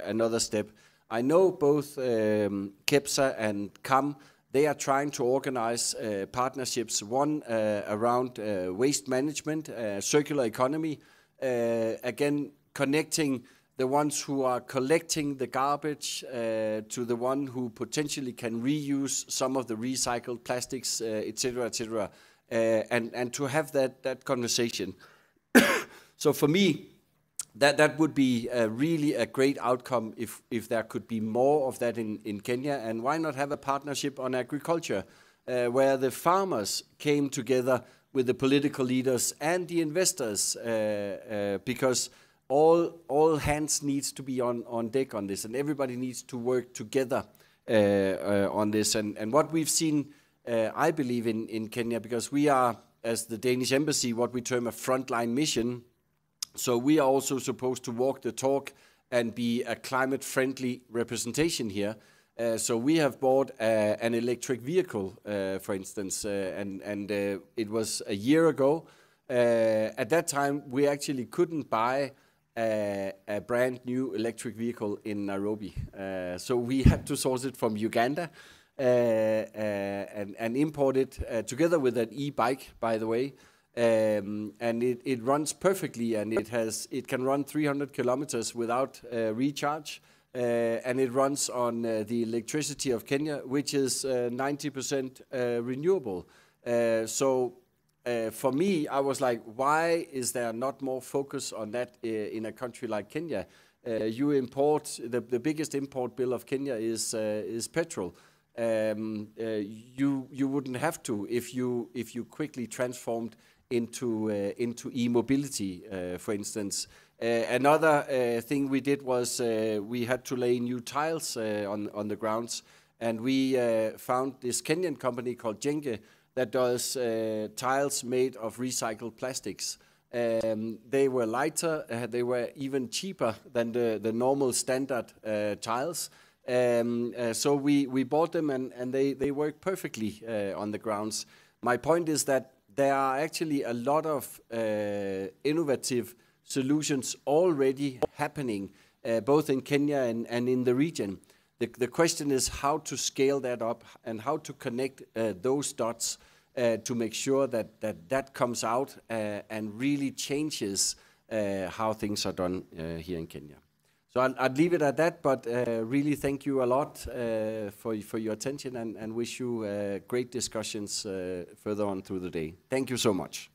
another step. I know both KEPSA and KAM, they are trying to organize partnerships, one around waste management, circular economy, again, connecting the ones who are collecting the garbage, to the one who potentially can reuse some of the recycled plastics, etc., etc., and to have that conversation. So for me, that would be really a great outcome if there could be more of that in Kenya. And why not have a partnership on agriculture where the farmers came together with the political leaders and the investors, because all hands needs to be on deck on this, and everybody needs to work together on this. And what we've seen, I believe, in Kenya, because we are, as the Danish embassy, what we term a frontline mission. So we are also supposed to walk the talk and be a climate-friendly representation here. So we have bought an electric vehicle, for instance, and it was a year ago. At that time, we actually couldn't buy a brand new electric vehicle in Nairobi. So we had to source it from Uganda and import it together with an e-bike, by the way. And it runs perfectly, and it can run 300 kilometers without recharge, and it runs on the electricity of Kenya, which is 90% renewable. So for me, I was like, why is there not more focus on that in a country like Kenya? You import, the biggest import bill of Kenya is petrol. You wouldn't have to if you quickly transformed into e-mobility, for instance. Another thing we did was we had to lay new tiles on the grounds, and we found this Kenyan company called Jenge that does tiles made of recycled plastics. They were lighter, they were even cheaper than the normal standard tiles. So we bought them, and they work perfectly on the grounds. My point is that there are actually a lot of innovative solutions already happening, both in Kenya and in the region. The question is how to scale that up and how to connect those dots to make sure that comes out and really changes how things are done here in Kenya. So I'd leave it at that, but really thank you a lot for your attention, and wish you great discussions further on through the day. Thank you so much.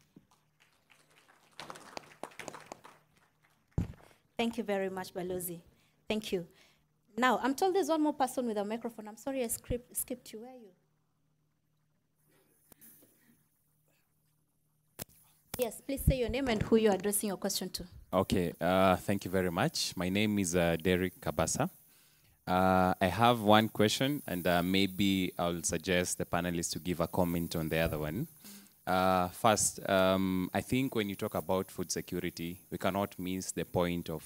Thank you very much, Balozi. Thank you. Now, I'm told there's one more person with a microphone. I'm sorry I skipped you. Where are you? Yes, please say your name and who you're addressing your question to. Okay, thank you very much. My name is Derek Kabasa. I have one question, and maybe I'll suggest the panelists to give a comment on the other one. First, I think when you talk about food security, we cannot miss the point of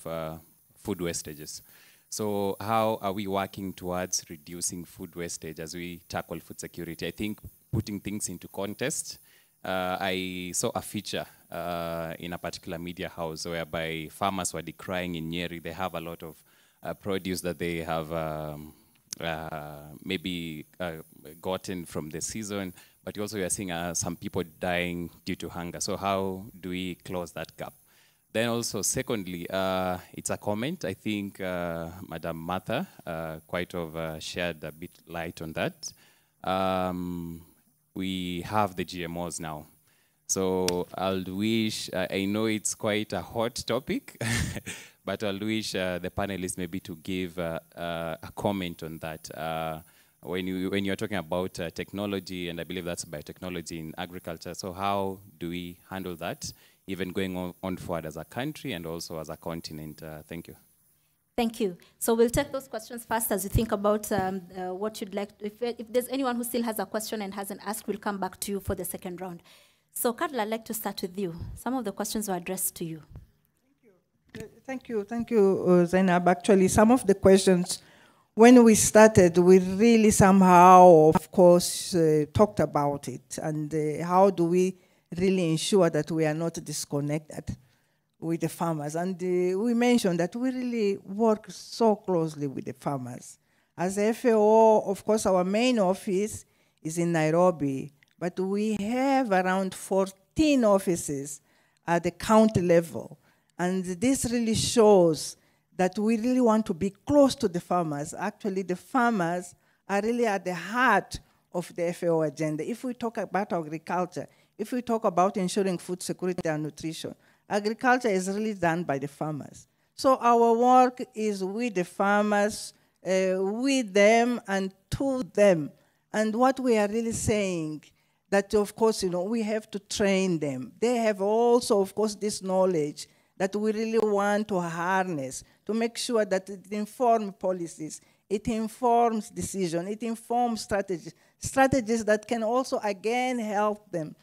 food wastages. So how are we working towards reducing food wastage as we tackle food security? I think putting things into context, I saw a feature in a particular media house whereby farmers were decrying in Nyeri. They have a lot of produce that they have maybe gotten from the season, but also we are seeing some people dying due to hunger. So how do we close that gap? Then also, secondly, it's a comment. I think Madam Martha quite of shared a bit light on that. We have the GMOs now. So I'll wish, I know it's quite a hot topic, but I'll wish the panelists maybe to give a comment on that. When you're talking about technology, and I believe that's biotechnology in agriculture, so how do we handle that, even going on forward as a country and also as a continent? Thank you. Thank you. So we'll take those questions first as you think about what you'd like. If there's anyone who still has a question and hasn't asked, we'll come back to you for the second round. So Carla, I'd like to start with you. Some of the questions were addressed to you. Thank you, Zainab. Actually, some of the questions, when we started, we really somehow, of course, talked about it. And how do we really ensure that we are not disconnected with the farmers? And we mentioned that we really work so closely with the farmers. As FAO, of course, our main office is in Nairobi, but we have around 14 offices at the county level. And this really shows that we really want to be close to the farmers. Actually, the farmers are really at the heart of the FAO agenda. If we talk about agriculture, if we talk about ensuring food security and nutrition, agriculture is really done by the farmers. So our work is with the farmers, with them and to them. And what we are really saying, that of course, we have to train them. They have also, of course, this knowledge that we really want to harness to make sure that it informs policies, it informs decision, it informs strategies that can also, again, help them.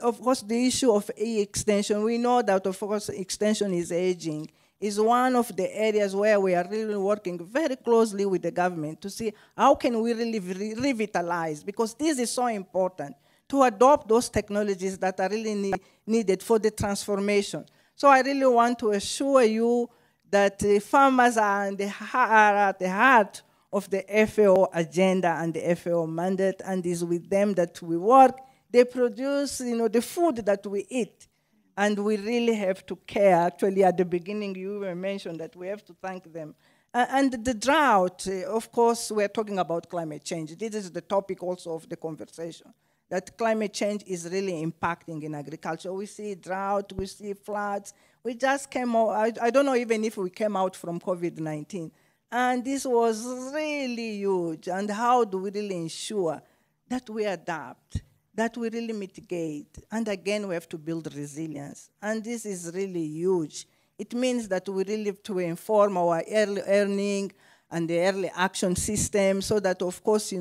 Of course, the issue of extension, we know that, of course, extension is aging, is one of the areas where we are really working very closely with the government to see how can we really revitalize, because this is so important, to adopt those technologies that are really needed for the transformation. So I really want to assure you that farmers are at the heart of the FAO agenda and the FAO mandate, and is with them that we work. They produce, the food that we eat, and we really have to care. Actually, at the beginning, you mentioned that we have to thank them. And the drought, of course, we're talking about climate change. This is the topic also of the conversation, that climate change is really impacting in agriculture. We see drought, we see floods. We just came out, I don't know even if we came out from COVID-19. And this was really huge. And how do we really ensure that we adapt, that we really mitigate? And again, we have to build resilience. And this is really huge. It means that we really have to inform our early earning and the early action system so that, of course,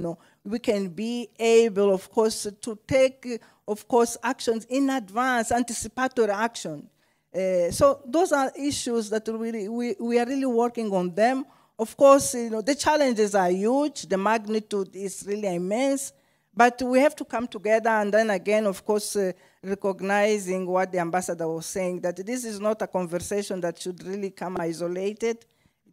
we can be able, of course, to take, of course, actions in advance, anticipatory action. So those are issues that we are really working on them. Of course, the challenges are huge. The magnitude is really immense. But we have to come together, and then again, of course, recognizing what the ambassador was saying, that this is not a conversation that should really come isolated.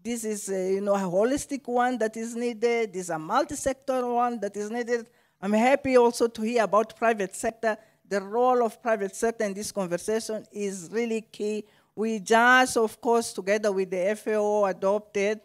This is a holistic one that is needed. This is a multi-sector one that is needed. I'm happy also to hear about private sector. The role of private sector in this conversation is really key. We just, of course, together with the FAO, adopted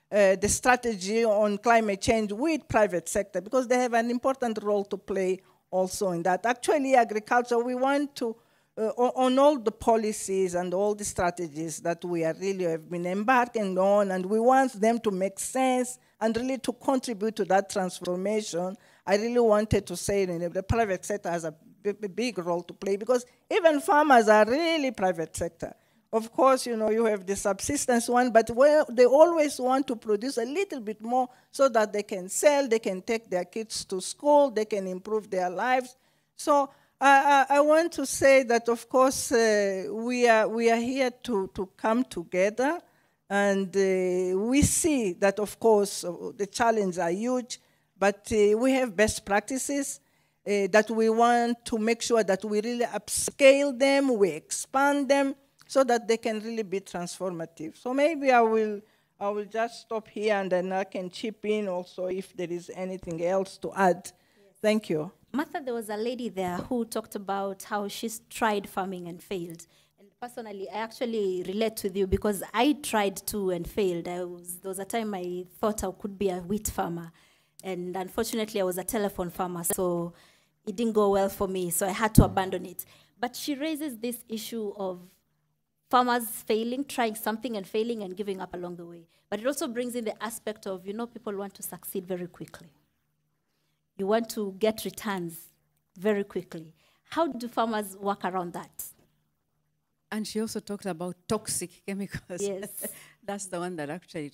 the strategy on climate change with private sector, because they have an important role to play also in that. Actually, agriculture, we want to, on all the policies and all the strategies that we are really have been embarking on, and we want them to make sense and really to contribute to that transformation. I really wanted to say that the private sector has a big role to play, because even farmers are really private sector. Of course, you have the subsistence one, but they always want to produce a little bit more so that they can sell, they can take their kids to school, they can improve their lives. So I want to say that, of course, we are here to come together, and we see that, of course, the challenges are huge, but we have best practices that we want to make sure that we really upscale them, we expand them, so that they can really be transformative. So maybe I will just stop here, and then I can chip in also if there is anything else to add. Yes. Thank you. Martha, there was a lady there who talked about how she's tried farming and failed. And personally, I actually relate with you, because I tried too and failed. There was a time I thought I could be a wheat farmer. And unfortunately, I was a telephone farmer, so it didn't go well for me, so I had to abandon it. But she raises this issue of farmers failing, trying something and failing and giving up along the way. But it also brings in the aspect of, people want to succeed very quickly. You want to get returns very quickly. How do farmers work around that? And she also talked about toxic chemicals. Yes. That's the one that actually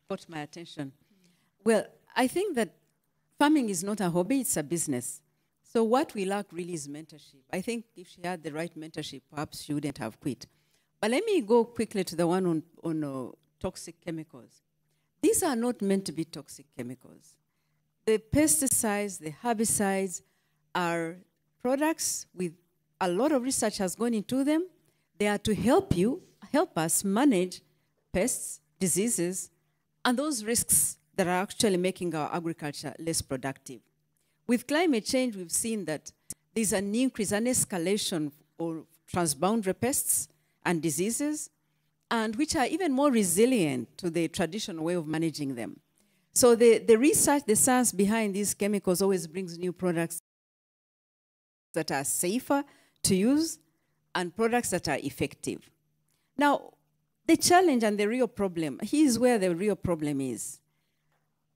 caught my attention. Well, I think that farming is not a hobby, it's a business. So what we lack really is mentorship. I think if she had the right mentorship, perhaps she wouldn't have quit. But let me go quickly to the one on toxic chemicals. These are not meant to be toxic chemicals. The pesticides, the herbicides are products with a lot of research has gone into them. They are to help us manage pests, diseases, and those risks that are actually making our agriculture less productive. With climate change, we've seen that there's an increase, an escalation of transboundary pests and diseases. and which are even more resilient to the traditional way of managing them. So the research, the science behind these chemicals always brings new products that are safer to use and products that are effective. Now, the challenge and the real problem, here's where the real problem is.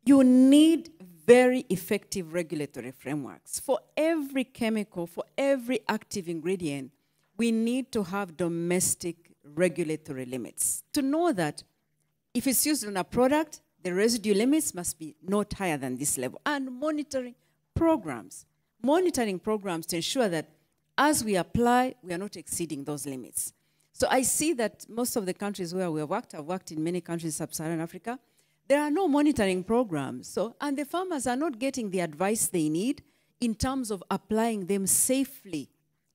You need very effective regulatory frameworks. For every chemical, for every active ingredient, we need to have domestic regulatory limits to know that if it's used on a product, the residue limits must be not higher than this level. And monitoring programs to ensure that as we apply, we are not exceeding those limits. So I see that most of the countries where we have worked, I've worked in many countries in sub-Saharan Africa, there are no monitoring programs. And the farmers are not getting the advice they need in terms of applying them safely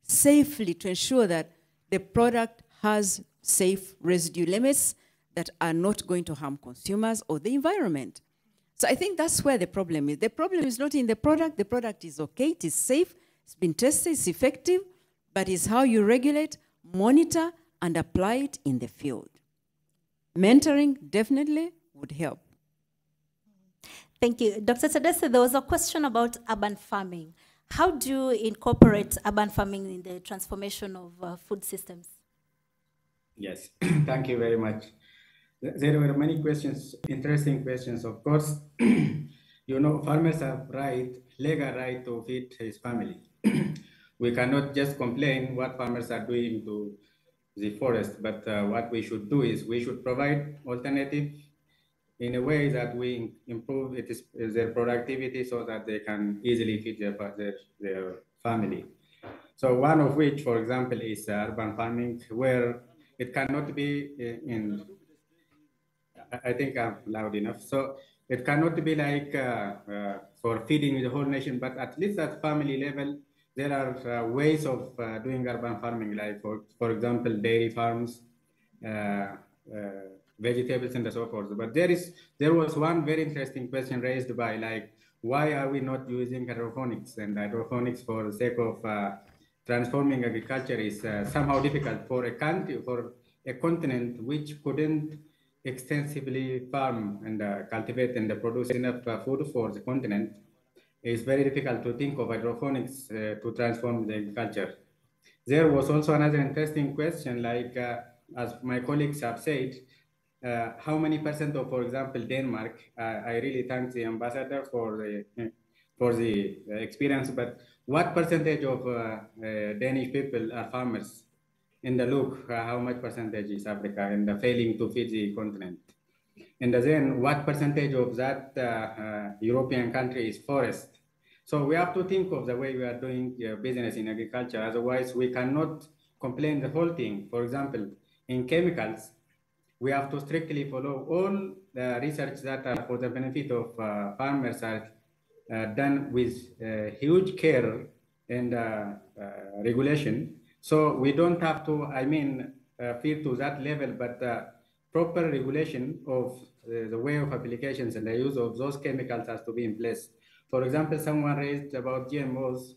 to ensure that the product has safe residue limits that are not going to harm consumers or the environment. So I think that's where the problem is. The problem is not in the product is okay, it is safe, it's been tested, it's effective, but it's how you regulate, monitor, and apply it in the field. Mentoring definitely would help. Thank you. Dr. Tadesse, there was a question about urban farming. How do you incorporate urban farming in the transformation of food systems? Yes, thank you very much. There were many questions, interesting questions. Of course, you know, farmers have legal right to feed his family. We cannot just complain what farmers are doing to the forest, but what we should do is we should provide alternative in a way that we improve their productivity so that they can easily feed their family. So one of which, for example, is urban farming, where it cannot be I think I'm loud enough. So it cannot be like for feeding the whole nation, but at least at family level, there are ways of doing urban farming, like for example, dairy farms, vegetables and so forth. But there was one very interesting question raised by like, why are we not using hydroponics? And hydroponics for the sake of transforming agriculture is somehow difficult for a country, for a continent which couldn't extensively farm and cultivate and produce enough food for the continent. It's very difficult to think of hydroponics to transform the agriculture. There was also another interesting question, like as my colleagues have said, how many percent of, for example, Denmark, I really thank the ambassador for the experience, but what percentage of Danish people are farmers? And look, how much percentage is Africa and failing to feed the continent? And then what percentage of that European country is forest? So we have to think of the way we are doing business in agriculture. Otherwise, we cannot complain the whole thing. For example, in chemicals, we have to strictly follow all the research that are for the benefit of farmers are done with huge care and regulation. So we don't have to, feed to that level, but proper regulation of the way of applications and the use of those chemicals has to be in place. For example, someone raised about GMOs.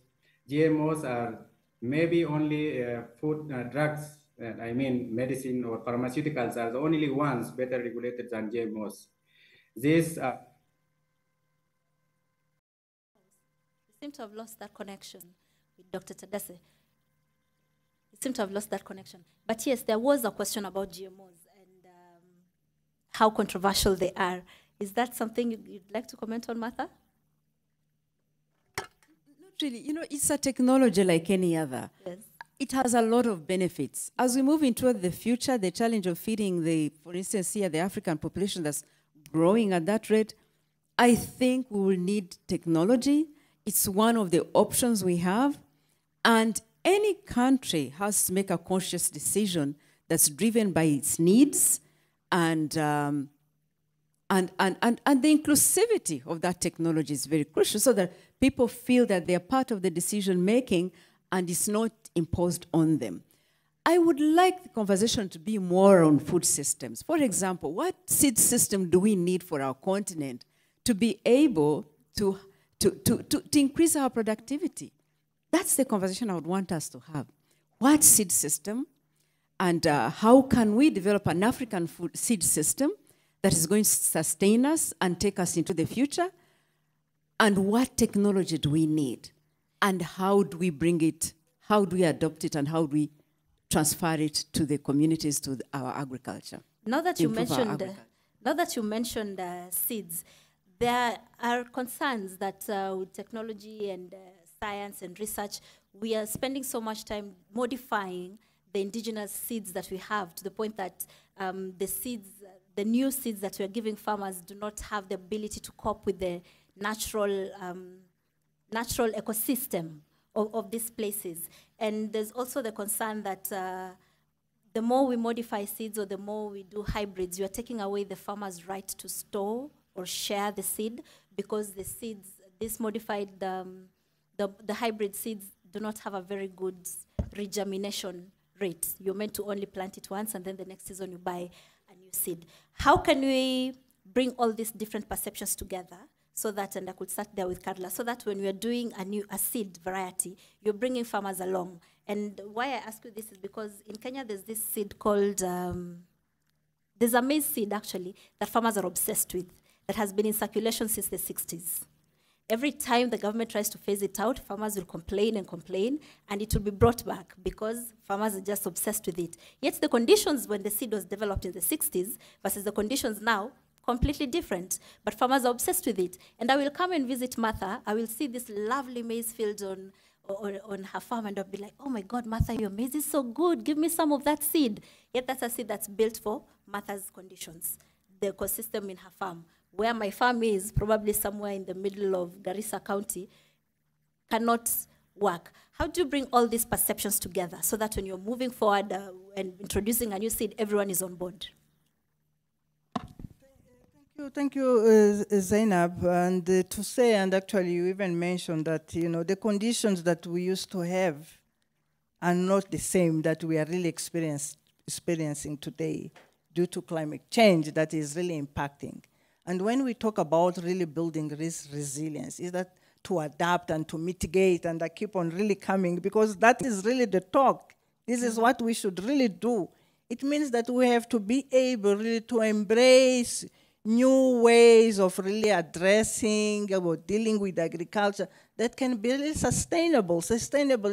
GMOs are maybe only food drugs, medicine or pharmaceuticals are the only ones better regulated than GMOs. This We seem to have lost that connection with Dr. Tadesse. We seem to have lost that connection. But yes, there was a question about GMOs and how controversial they are. Is that something you'd like to comment on, Martha? Not really. You know, it's a technology like any other. Yes. It has a lot of benefits. As we move into the future, the challenge of feeding for instance, here, the African population that's growing at that rate, I think we will need technology. It's one of the options we have. And any country has to make a conscious decision that's driven by its needs and the inclusivity of that technology is very crucial so that people feel that they're part of the decision making and it's not imposed on them. I would like the conversation to be more on food systems. For example, what seed system do we need for our continent to be able to increase our productivity? That's the conversation I would want us to have. What seed system? And how can we develop an African food seed system that is going to sustain us and take us into the future? And what technology do we need? And how do we bring it, how do we adopt it, and how do we transfer it to the communities, to our agriculture? Now that you Improve our mentioned, agriculture. now that you mentioned seeds, there are concerns that with technology and science and research, we are spending so much time modifying the indigenous seeds that we have, to the point that the new seeds that we are giving farmers do not have the ability to cope with the natural ecosystem of these places. And there's also the concern that the more we modify seeds or the more we do hybrids, you are taking away the farmer's right to store or share the seed, because the seeds, this modified, the hybrid seeds do not have a very good regermination rate. You're meant to only plant it once, and then the next season you buy a new seed. How can we bring all these different perceptions together so that, and I could start there with Carla, so that when we are doing a seed variety, you're bringing farmers along? And why I ask you this is because in Kenya there's this seed called, there's a maize seed actually that farmers are obsessed with, that has been in circulation since the 60s. Every time the government tries to phase it out, farmers will complain and complain, and it will be brought back because farmers are just obsessed with it. Yet the conditions when the seed was developed in the 60s versus the conditions now, completely different. But farmers are obsessed with it. And I will come and visit Martha. I will see this lovely maize field on her farm, and I'll be like, oh my God, Martha, your maize is so good. Give me some of that seed. Yet that's a seed that's built for Martha's conditions, the ecosystem in her farm. Where my farm is, probably somewhere in the middle of Garissa County, cannot work. How do you bring all these perceptions together so that when you're moving forward and introducing a new seed, everyone is on board? Thank you, Zainab. And to say, and actually you even mentioned that, you know, the conditions that we used to have are not the same that we are really experiencing today due to climate change that is really impacting. And when we talk about really building this resilience, is that to adapt and to mitigate, and I keep on really coming, because that is really the talk. This is what we should really do. It means that we have to be able really to embrace new ways of really addressing or dealing with agriculture that can be really sustainable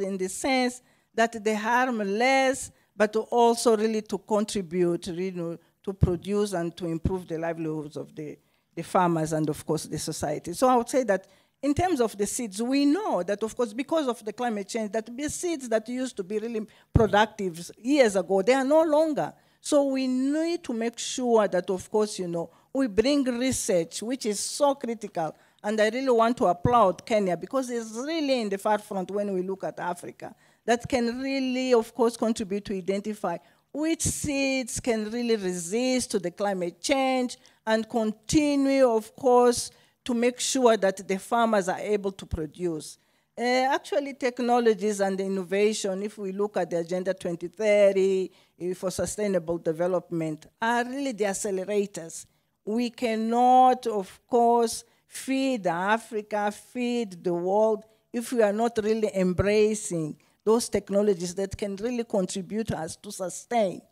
in the sense that they harm less, but also really to contribute, you know, to produce and to improve the livelihoods of the farmers and, of course, the society. So I would say that in terms of the seeds, we know that, of course, because of the climate change, that the seeds that used to be really productive years ago, they are no longer. So we need to make sure that, of course, you know, we bring research, which is so critical. And I really want to applaud Kenya, because it's really in the forefront when we look at Africa, that can really, of course, contribute to identify which seeds can really resist to the climate change and continue, of course, to make sure that the farmers are able to produce. Actually, technologies and innovation, if we look at the Agenda 2030 for sustainable development, are really the accelerators. We cannot, of course, feed Africa, feed the world, if we are not really embracing those technologies that can really contribute us to sustain.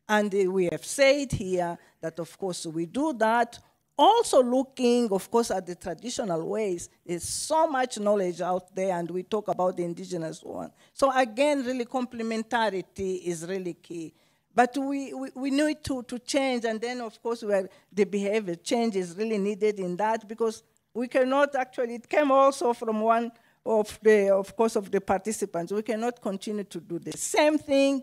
And we have said here that, of course, we do that, also looking, of course, at the traditional ways. There's so much knowledge out there, and we talk about the indigenous one. So again, really complementarity is really key. But we need to change, and then, of course, where the behavior change is really needed in that, because we cannot actually, it came also from one of the participants. We cannot continue to do the same thing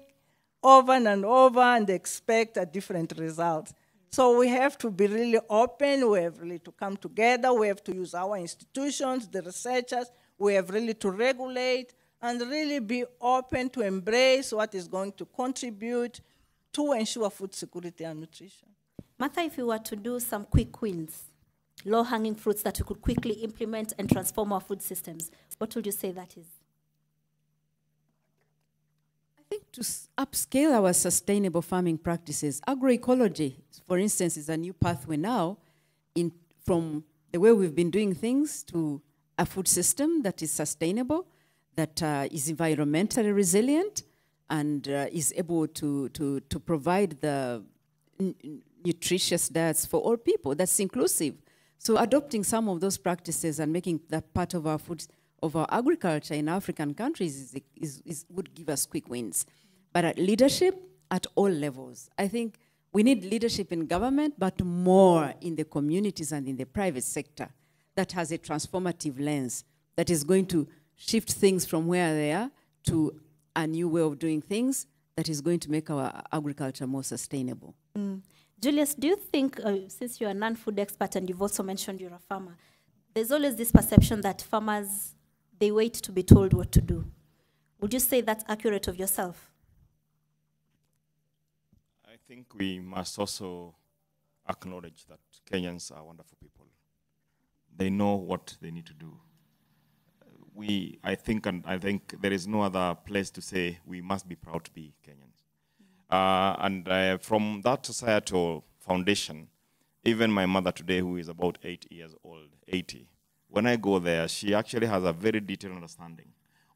over and over and expect a different result. So we have to be really open. We have really to come together. We have to use our institutions, the researchers. We have really to regulate and really be open to embrace what is going to contribute to ensure food security and nutrition. Martha, if you were to do some quick wins, low-hanging fruits that we could quickly implement and transform our food systems, what would you say that is? I think to upscale our sustainable farming practices, agroecology, for instance, is a new pathway now from the way we've been doing things to a food system that is sustainable, that is environmentally resilient, and is able to provide the nutritious diets for all people. That's inclusive. So adopting some of those practices and making that part of our food, of our agriculture in African countries would give us quick wins. But leadership at all levels. I think we need leadership in government, but more in the communities and in the private sector that has a transformative lens that is going to shift things from where they are to a new way of doing things that is going to make our agriculture more sustainable. Julius, do you think, since you're a non-food expert and you've also mentioned you're a farmer, there's always this perception that farmers, they wait to be told what to do. Would you say that's accurate of yourself? I think we must also acknowledge that Kenyans are wonderful people. They know what they need to do. I think there is no other place to say we must be proud to be Kenyans. From that societal foundation, even my mother today, who is about 8 years old, 80, when I go there, she actually has a very detailed understanding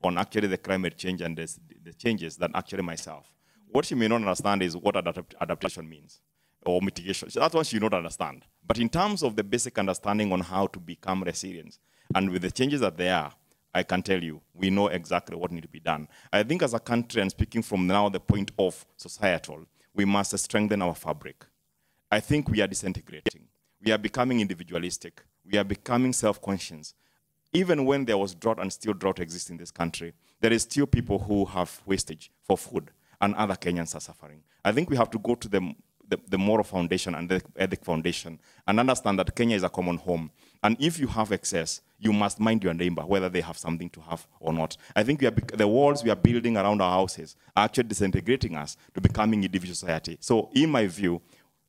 on actually the climate change and the changes than actually myself. What she may not understand is what adaptation means or mitigation. So that's what she not understand. But in terms of the basic understanding on how to become resilient, and with the changes that there are, I can tell you, we know exactly what needs to be done. I think as a country, and speaking from now the point of societal, we must strengthen our fabric. I think we are disintegrating. We are becoming individualistic. We are becoming self-conscious. Even when there was drought and still drought exists in this country, there is still people who have wastage for food, and other Kenyans are suffering. I think we have to go to the moral foundation and the ethic foundation and understand that Kenya is a common home. And if you have excess, you must mind your neighbor, whether they have something to have or not. I think the walls we are building around our houses are actually disintegrating us to becoming individual society. So in my view,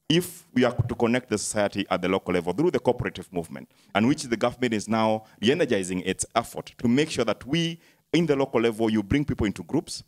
if we are to connect the society at the local level through the cooperative movement, and which the government is now re-energizing its effort to make sure that we, in the local level, you bring people into groups,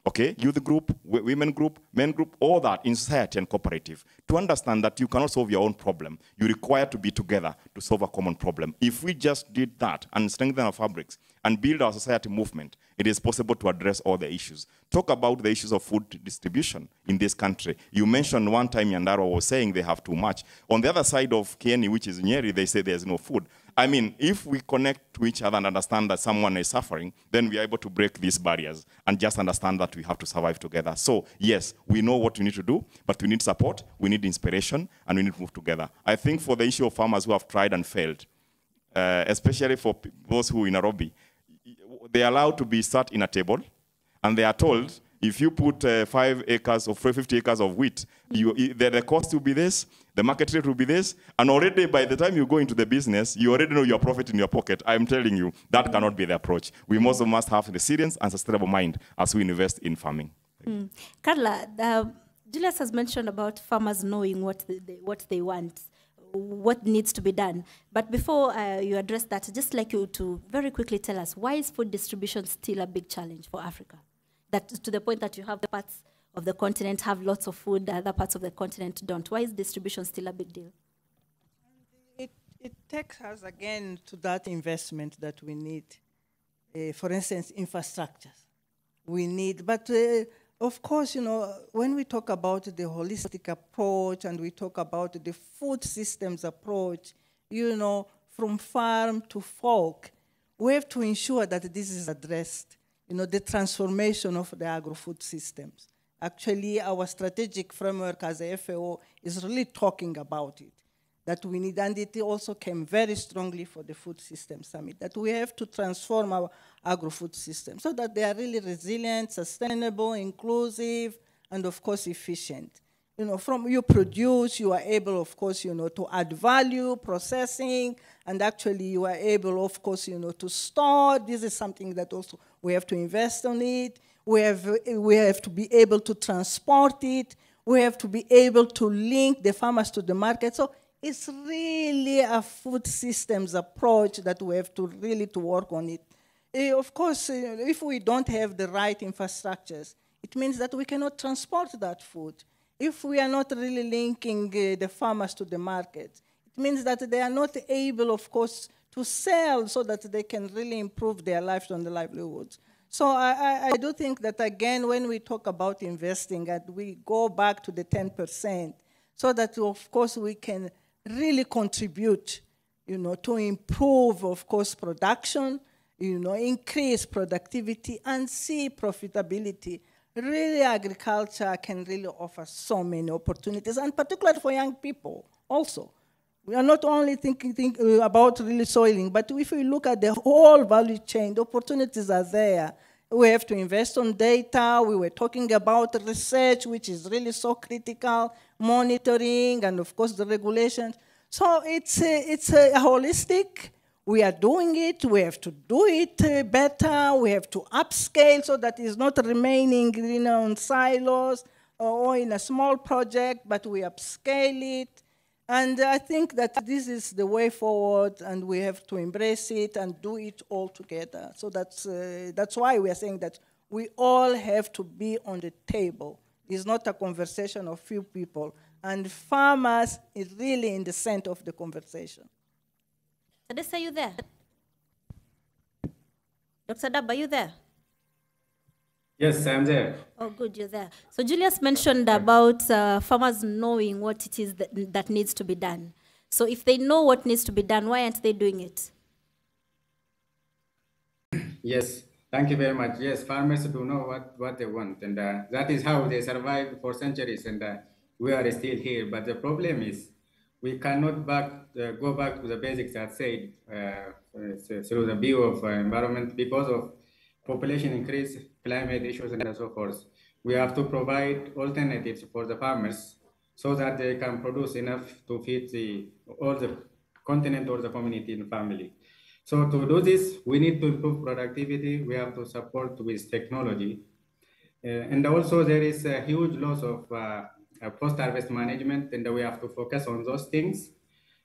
okay, youth group, women group, men group, all that in society and cooperative, to understand that you cannot solve your own problem. You require to be together to solve a common problem. If we just did that and strengthen our fabrics and build our society movement, it is possible to address all the issues. Talk about the issues of food distribution in this country. You mentioned one time Yandarwa was saying they have too much. On the other side of Kieni, which is Nyeri, they say there's no food. I mean, if we connect to each other and understand that someone is suffering, then we are able to break these barriers and just understand that we have to survive together. So, yes, we know what we need to do, but we need support, we need inspiration, and we need to move together. I think for the issue of farmers who have tried and failed, especially for those who in Nairobi, they are allowed to be sat in a table, and they are told, if you put 5 acres or 50 acres of wheat, the cost will be this, the market rate will be this, and already by the time you go into the business, you already know your profit in your pocket. I'm telling you, that cannot be the approach. We also must have resilience and sustainable mind as we invest in farming. Carla, Julius has mentioned about farmers knowing what they want, what needs to be done. But before you address that, I'd just like you to very quickly tell us, why is food distribution still a big challenge for Africa? That to the point that you have the parts of the continent have lots of food, the other parts of the continent don't. Why is distribution still a big deal? It takes us again to that investment that we need. For instance, infrastructures. We need, but of course, you know, when we talk about the holistic approach and we talk about the food systems approach, you know, from farm to fork, we have to ensure that this is addressed. You know, the transformation of the agro-food systems. Actually, our strategic framework as a FAO is really talking about it, that we need, and it also came very strongly for the Food System Summit, that we have to transform our agro-food system so that they are really resilient, sustainable, inclusive, and of course, efficient. You know, from you produce, you are able, of course, you know, to add value, processing, and actually you are able, of course, you know, to store. This is something that also we have to invest on it. We have to be able to transport it. We have to be able to link the farmers to the market. So it's really a food systems approach that we have to really to work on it. Of course, if we don't have the right infrastructures, it means that we cannot transport that food. If we are not really linking the farmers to the market, it means that they are not able, of course, to sell so that they can really improve their lives and their livelihoods. So I do think that, again, when we talk about investing, and we go back to the 10%, so that, of course, we can really contribute, to improve, of course, production, increase productivity, and see profitability. Really, agriculture can really offer so many opportunities, and particularly for young people also. We are not only thinking about really soiling, but if we look at the whole value chain, the opportunities are there. We have to invest on data. We were talking about research, which is really so critical, monitoring, and of course the regulations. So it's a holistic. We are doing it. We have to do it better. We have to upscale so that it's not remaining in silos or in a small project, but we upscale it. And I think that this is the way forward, and we have to embrace it and do it all together. So that's why we are saying that we all have to be on the table. It's not a conversation of few people. And farmers is really in the center of the conversation. Tadessa, are you there? Dr. Dab, are you there? Yes, I'm there. Oh, good, you're there. So Julius mentioned about farmers knowing what it is that needs to be done. So if they know what needs to be done, why aren't they doing it? Yes, thank you very much. Yes, farmers do know what they want, and that is how they survived for centuries, and we are still here. But the problem is we cannot go back to the basics that said through the view of environment because of population increase, climate issues, and so forth. We have to provide alternatives for the farmers so that they can produce enough to feed all the continent or the community and family. So to do this, we need to improve productivity. We have to support with technology. And also there is a huge loss of post-harvest management, and we have to focus on those things.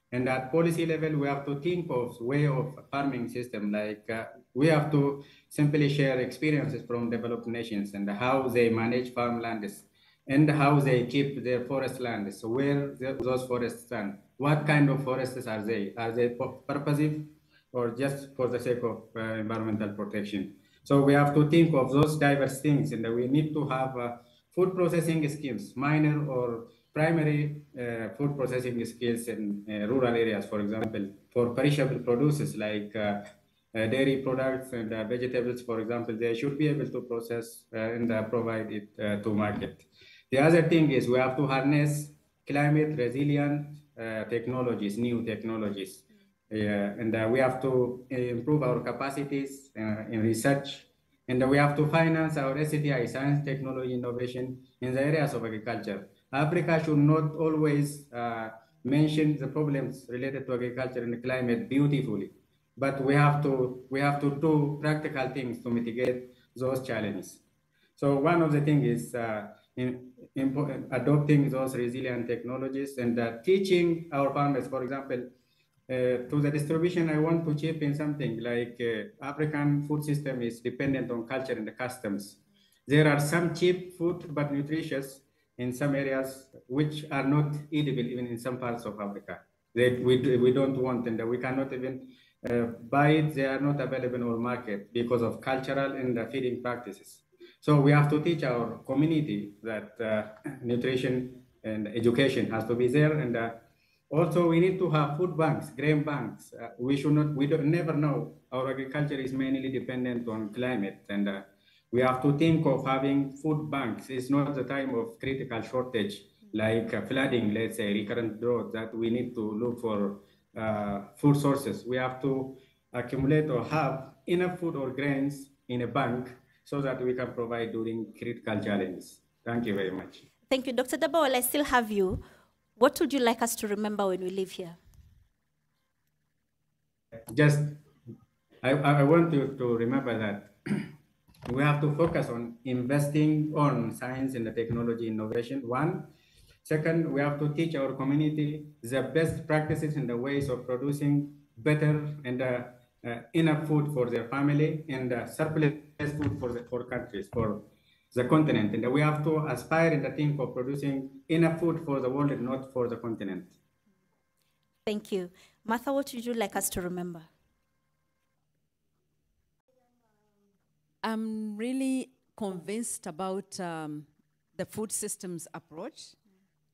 And at policy level, we have to think of way of farming system, like we have to simply share experiences from developed nations and how they manage farmlands and how they keep their forest lands. So where those forests stand, what kind of forests are they? Are they purposive or just for the sake of environmental protection? So we have to think of those diverse things, and we need to have food processing schemes, minor or primary food processing skills in rural areas, for example, for perishable produces like dairy products and vegetables, for example, they should be able to process and provide it to market. The other thing is we have to harness climate resilient technologies, new technologies. And we have to improve our capacities in research, and we have to finance our STI, science, technology, innovation, in the areas of agriculture. Africa should not always mention the problems related to agriculture and climate beautifully, but we have to do practical things to mitigate those challenges. So one of the things is adopting those resilient technologies and teaching our farmers, for example, to the distribution, I want to chip in something like African food system is dependent on culture and the customs. There are some cheap food but nutritious in some areas which are not edible even in some parts of Africa. We don't want, and we cannot even buy it. They are not available on market because of cultural and feeding practices. So we have to teach our community that nutrition and education has to be there, and also we need to have food banks, grain banks. We never know. Our agriculture is mainly dependent on climate, and we have to think of having food banks. It's not the time of critical shortage like flooding, let's say recurrent drought, that we need to look for food sources. We have to accumulate or have enough food or grains in a bank so that we can provide during critical challenges. Thank you very much. Thank you. Dr. Dabawal, I still have you. What would you like us to remember when we leave here? Just, I want you to remember that we have to focus on investing on science and the technology innovation, one. Second, we have to teach our community the best practices and the ways of producing better and enough food for their family and surplus food for countries, for the continent. And we have to aspire in the thing of producing enough food for the world and not for the continent. Thank you. Martha, what would you like us to remember? I'm really convinced about the food systems approach,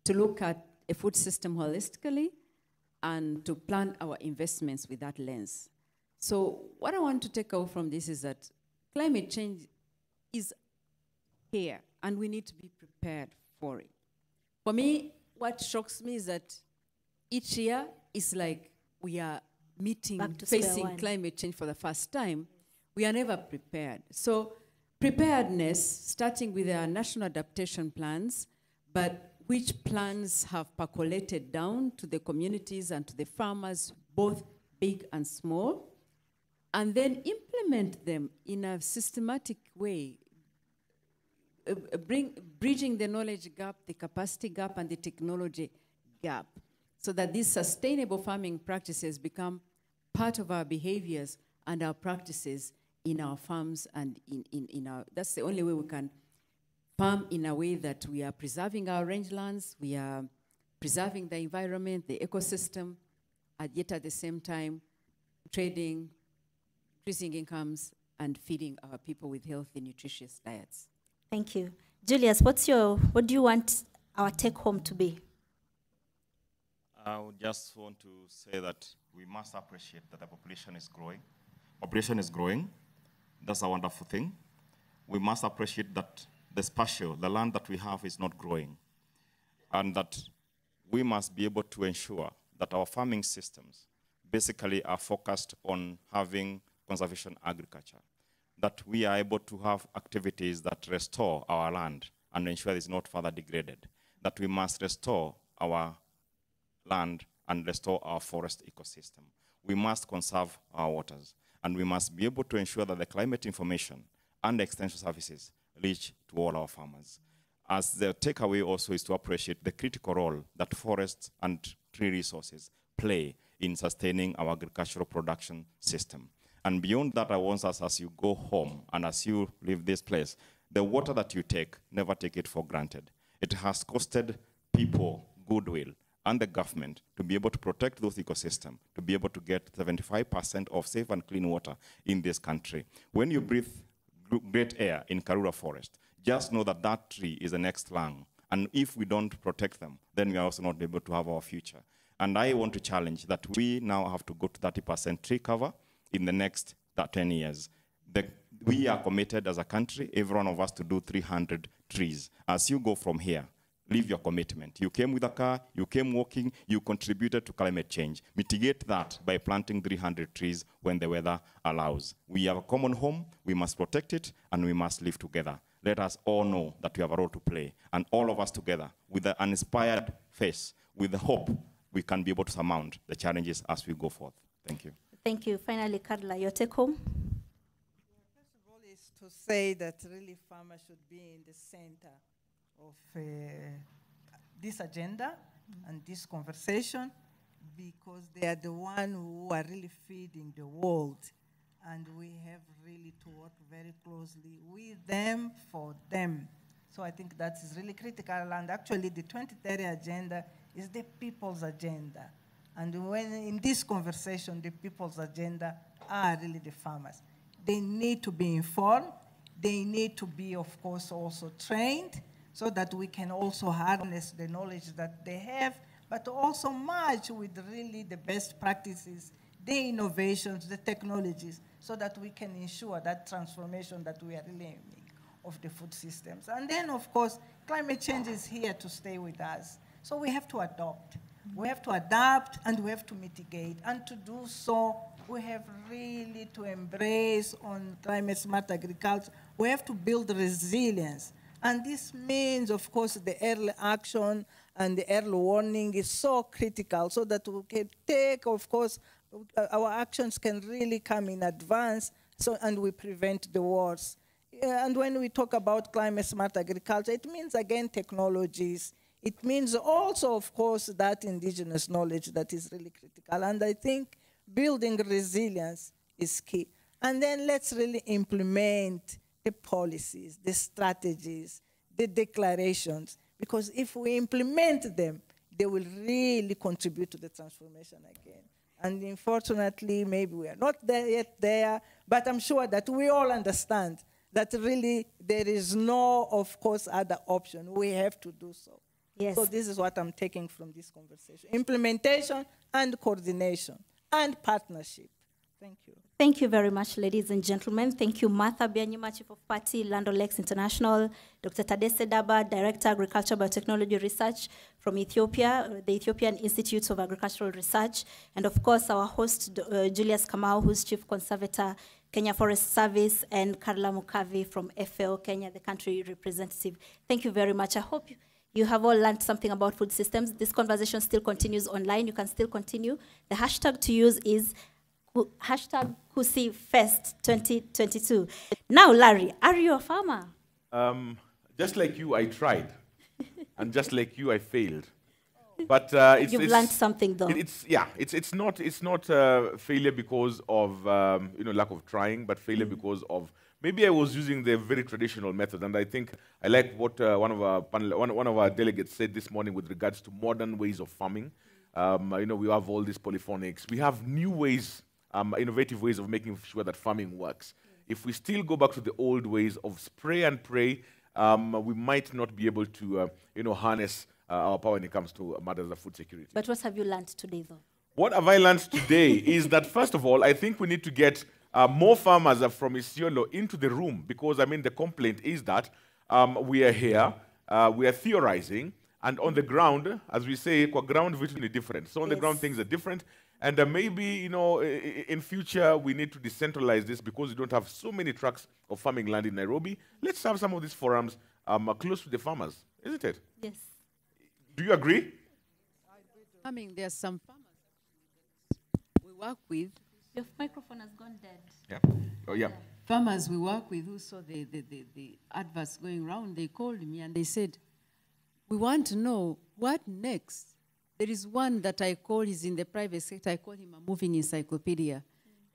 to look at a food system holistically and to plan our investments with that lens. So what I want to take out from this is that climate change is here and we need to be prepared for it. For me, what shocks me is that each year is like we are facing climate change for the first time. We are never prepared. So preparedness, starting with our national adaptation plans, but which plans have percolated down to the communities and to the farmers, both big and small, and then implement them in a systematic way, bridging the knowledge gap, the capacity gap, and the technology gap, so that these sustainable farming practices become part of our behaviors and our practices in our farms and in our, that's the only way we can farm in a way that we are preserving our rangelands, we are preserving the environment, the ecosystem, and yet at the same time trading, increasing incomes, and feeding our people with healthy, nutritious diets. Thank you. Julius, what do you want our take home to be? I would just want to say that we must appreciate that the population is growing. Population is growing. That's a wonderful thing. We must appreciate that the spatial, the land that we have is not growing. And that we must be able to ensure that our farming systems basically are focused on having conservation agriculture. That we are able to have activities that restore our land and ensure it's not further degraded. That we must restore our land and restore our forest ecosystem. We must conserve our waters. And we must be able to ensure that the climate information and the extension services reach to all our farmers. As the takeaway also is to appreciate the critical role that forests and tree resources play in sustaining our agricultural production system. And beyond that, I want us, as you go home and as you leave this place, the water that you take, never take it for granted. It has costed people goodwill and the government to be able to protect those ecosystems, to be able to get 75% of safe and clean water in this country. When you breathe great air in Karura Forest, just know that that tree is the next lung. And if we don't protect them, then we are also not able to have our future. And I want to challenge that we now have to go to 30% tree cover in the next 10 years. We are committed as a country, every one of us, to do 300 trees. As you go from here, leave your commitment. You came with a car, you came walking, you contributed to climate change. Mitigate that by planting 300 trees when the weather allows. We have a common home, we must protect it, and we must live together. Let us all know that we have a role to play, and all of us together, with an inspired face, with the hope, we can be able to surmount the challenges as we go forth. Thank you. Thank you. Finally, Carla, your take home? First of all is to say that really farmers should be in the center of this agenda and this conversation, because they are the ones who are really feeding the world. And we have really to work very closely with them, for them. So I think that is really critical. And actually, the 2030 agenda is the people's agenda. And when in this conversation, the people's agenda are really the farmers. They need to be informed. They need to be, of course, also trained, so that we can also harness the knowledge that they have, but also merge with really the best practices, the innovations, the technologies, so that we can ensure that transformation that we are really aiming of the food systems. And then, of course, climate change is here to stay with us. So we have to adopt. We have to adapt and we have to mitigate. And to do so, we have really to embrace on climate smart agriculture. We have to build resilience. And this means, of course, the early action and the early warning is so critical, so that we can take, of course, our actions can really come in advance, and we prevent the wars. And when we talk about climate smart agriculture, it means, again, technologies. It means also, of course, that indigenous knowledge that is really critical. And I think building resilience is key. And then let's really implement the policies, the strategies, the declarations, because if we implement them, they will really contribute to the transformation again. And unfortunately, maybe we are not there yet, but I'm sure that we all understand that really there is no, of course, other option. We have to do so. Yes. So this is what I'm taking from this conversation. Implementation and coordination and partnership. Thank you. Thank you very much, ladies and gentlemen. Thank you, Martha Byanyima, Chief of Party, Land O'Lakes International, Dr. Tadesse Daba, Director, Agriculture Biotechnology Research from Ethiopia, the Ethiopian Institute of Agricultural Research, and of course, our host, Julius Kamau, who's Chief Conservator, Kenya Forest Service, and Karla Mukavi from FAO Kenya, the country representative. Thank you very much. I hope you have all learned something about food systems. This conversation still continues online. You can still continue. The hashtag to use is hashtag Kusi Fest 2022. Now, Larry, are you a farmer? Just like you, I tried. And just like you, I failed. But you've learned something, though. It's not failure because of lack of trying, but failure because of maybe I was using the very traditional method. And I think I like what one of our delegates said this morning with regards to modern ways of farming. We have all these polyphonics. We have new ways, innovative ways of making sure that farming works. If we still go back to the old ways of spray and pray, we might not be able to, harness our power when it comes to matters of food security. But what have you learned today, though? What have I learned today is that, first of all, I think we need to get more farmers from Isiolo into the room, because, the complaint is that we are here, we are theorizing, and on the ground, as we say, ground vision is different. So on the ground, things are different. And maybe, in future, we need to decentralize this because we don't have so many tracts of farming land in Nairobi. Let's have some of these forums close to the farmers, isn't it? Yes. Do you agree? There are some farmers we work with. Your microphone has gone dead. Yeah. Oh, yeah. Farmers we work with who saw the adverts going around, they called me and they said, we want to know what next. There is one that I call, he's in the private sector, I call him a moving encyclopedia.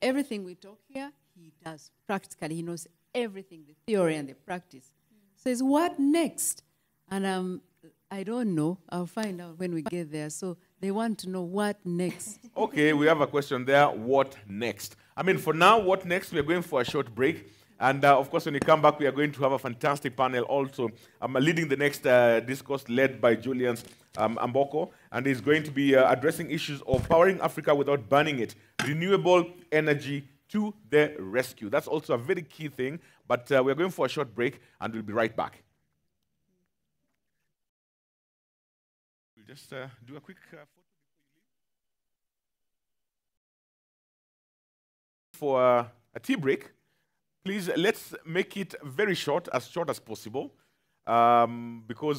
Everything we talk here, he does practically. He knows everything, the theory and the practice. Says, what next? And I don't know. I'll find out when we get there. So they want to know what next. Okay, we have a question there. What next? For now, what next? We are going for a short break. And, of course, when we come back, we are going to have a fantastic panel also. I'm leading the next discourse led by Julius Amboko, and he's going to be addressing issues of powering Africa without burning it. Renewable energy to the rescue. That's also a very key thing. But we're going for a short break, and we'll be right back. We'll just do a quick photo before you leave. For a tea break. Please, let's make it very short as possible, because